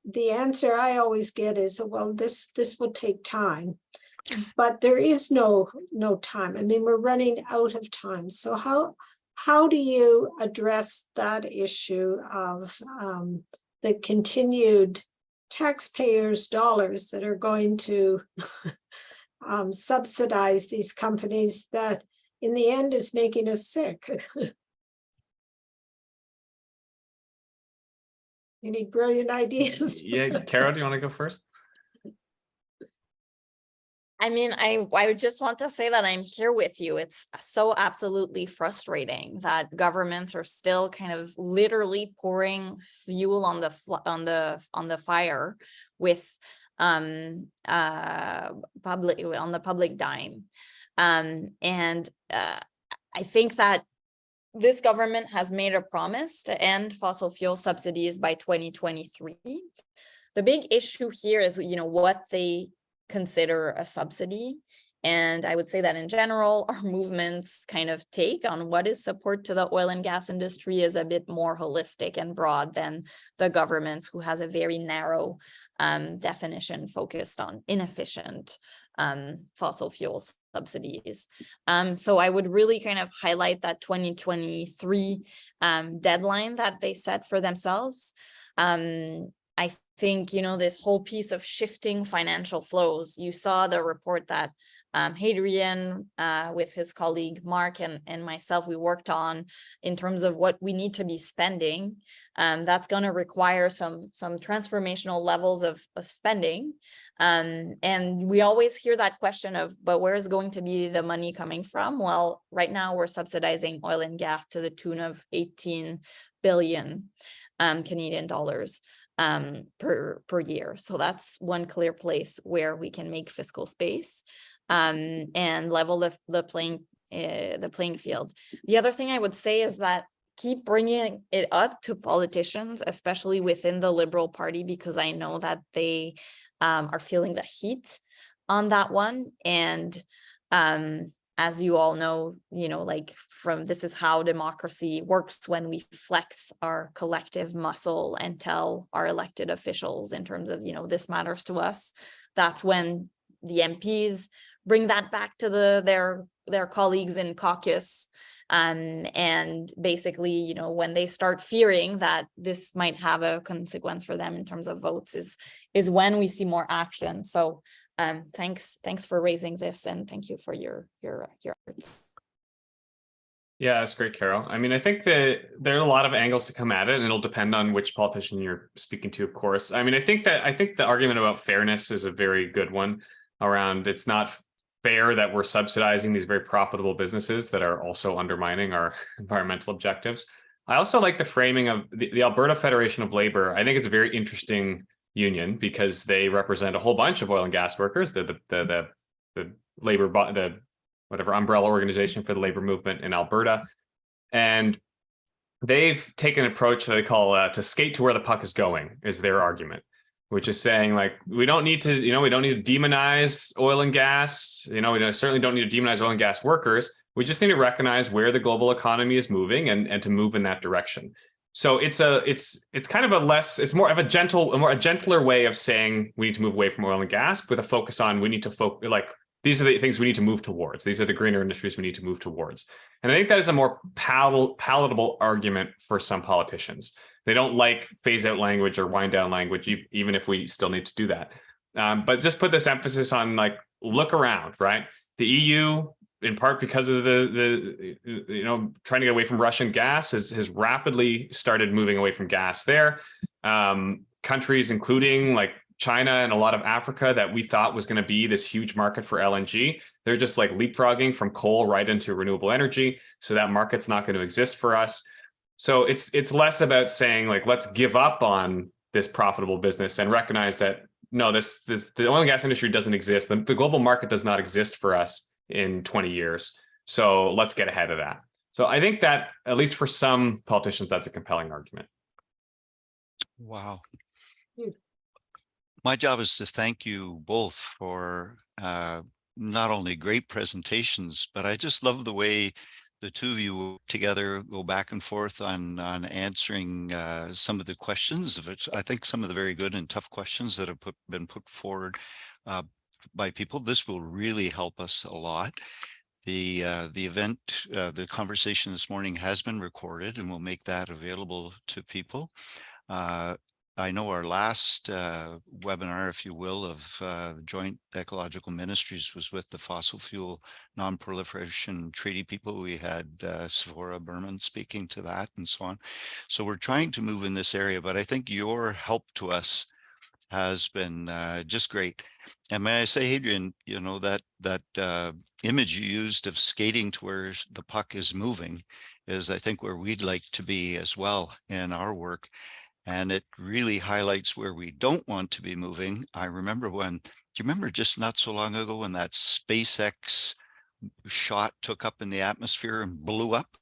Speaker 14: the answer I always get is, well, this will take time, but there is no time. I mean, we're running out of time. So how do you address that issue of the continued taxpayers' dollars that are going to subsidize these companies that in the end is making us sick? Any brilliant ideas?
Speaker 12: Yeah, Kara, do you want to go first?
Speaker 13: I mean, I just want to say that I'm here with you. It's so absolutely frustrating that governments are still kind of literally pouring fuel on the fire with on the public dime, and I think that this government has made a promise to end fossil fuel subsidies by 2023. The big issue here is, what they consider a subsidy. And I would say that in general, our movement's kind of take on what is support to the oil and gas industry is a bit more holistic and broad than the government's, who has a very narrow definition focused on inefficient fossil fuels subsidies. So I would really kind of highlight that 2023 deadline that they set for themselves. I think, you know, this whole piece of shifting financial flows, you saw the report that Hadrian with his colleague Mark and myself, we worked on in terms of what we need to be spending. That's going to require some transformational levels of spending. And we always hear that question of, but where is going to be the money coming from? Well, right now we're subsidizing oil and gas to the tune of 18 billion Canadian dollars per year. So that's one clear place where we can make fiscal space and level the playing field. The other thing I would say is that keep bringing it up to politicians, especially within the Liberal Party, because I know that they are feeling the heat on that one. And as you all know, you know, like this is how democracy works when we flex our collective muscle and tell our elected officials in terms of, you know, this matters to us. That's when the MPs bring that back to their colleagues in caucus. And basically, you know, when they start fearing that this might have a consequence for them in terms of votes is when we see more action. So thanks for raising this, and thank you for your.
Speaker 12: Yeah, that's great, Carol. I mean, I think that there are a lot of angles to come at it, and it'll depend on which politician you're speaking to, of course. I mean, I think the argument about fairness is a very good one around it's not fair that we're subsidizing these very profitable businesses that are also undermining our environmental objectives. I also like the framing of the Alberta Federation of Labor. I think it's a very interesting union because they represent a whole bunch of oil and gas workers, the labor, the whatever umbrella organization for the labor movement in Alberta. And they've taken an approach that they call to skate to where the puck is going, is their argument, which is saying, like, we don't need to demonize oil and gas. You know, we certainly don't need to demonize oil and gas workers. We just need to recognize where the global economy is moving and to move in that direction. So it's kind of it's more of a gentler way of saying we need to move away from oil and gas with a focus on we need to focus, like, these are the things we need to move towards. These are the greener industries we need to move towards. And I think that is a more palatable argument for some politicians. They don't like phase out language or wind down language, even if we still need to do that. But just put this emphasis on, like, look around, right? The EU, in part because of the trying to get away from Russian gas, has rapidly started moving away from gas there. Countries, including like China and a lot of Africa that we thought was going to be this huge market for LNG, they're just like leapfrogging from coal right into renewable energy. So that market's not going to exist for us. So it's less about saying, like, let's give up on this profitable business and recognize that no, the oil and gas industry doesn't exist. The global market does not exist for us in 20 years. So let's get ahead of that. So I think that, at least for some politicians, that's a compelling argument.
Speaker 1: Wow. My job is to thank you both for not only great presentations, but I just love the way the two of you together go back and forth on answering some of the questions, which I think some of the very good and tough questions that have been put forward by people. This will really help us a lot. The event, the conversation this morning has been recorded, and we'll make that available to people. I know our last webinar, if you will, of Joint Ecological Ministries was with the Fossil Fuel Non-Proliferation Treaty people. We had Sephora Berman speaking to that and so on. So we're trying to move in this area, but I think your help to us has been just great. And may I say, Hadrian, you know, that image you used of skating to where the puck is moving is, I think, where we'd like to be as well in our work. And it really highlights where we don't want to be moving. I remember do you remember just not so long ago when that SpaceX shot took up in the atmosphere and blew up?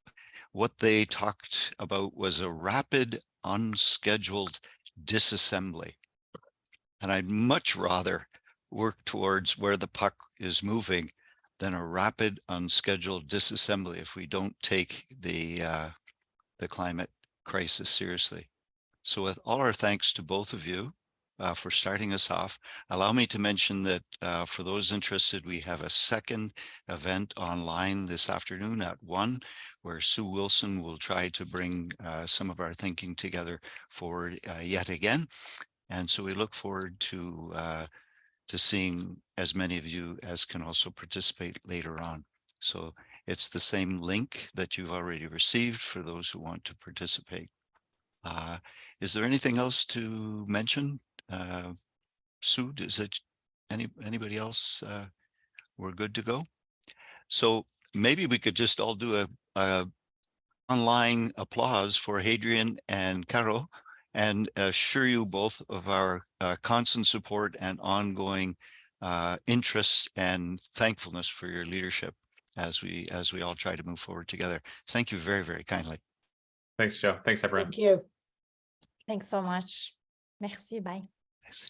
Speaker 1: What they talked about was a rapid, unscheduled disassembly. And I'd much rather work towards where the puck is moving than a rapid, unscheduled disassembly if we don't take the climate crisis seriously. So with all our thanks to both of you for starting us off, allow me to mention that for those interested, we have a second event online this afternoon at 1, where Sue Wilson will try to bring some of our thinking together forward yet again. And so we look forward to seeing as many of you as can also participate later on. So it's the same link that you've already received for those who want to participate. Is there anything else to mention? Sue, is it anybody else? We're good to go. So maybe we could just all do a online applause for Hadrian and Caro, and assure you both of our constant support and ongoing interest and thankfulness for your leadership as we all try to move forward together. Thank you very, very kindly.
Speaker 12: Thanks, Joe. Thanks, everyone.
Speaker 14: Thank you.
Speaker 13: Thanks so much. Merci, bye.
Speaker 1: Merci.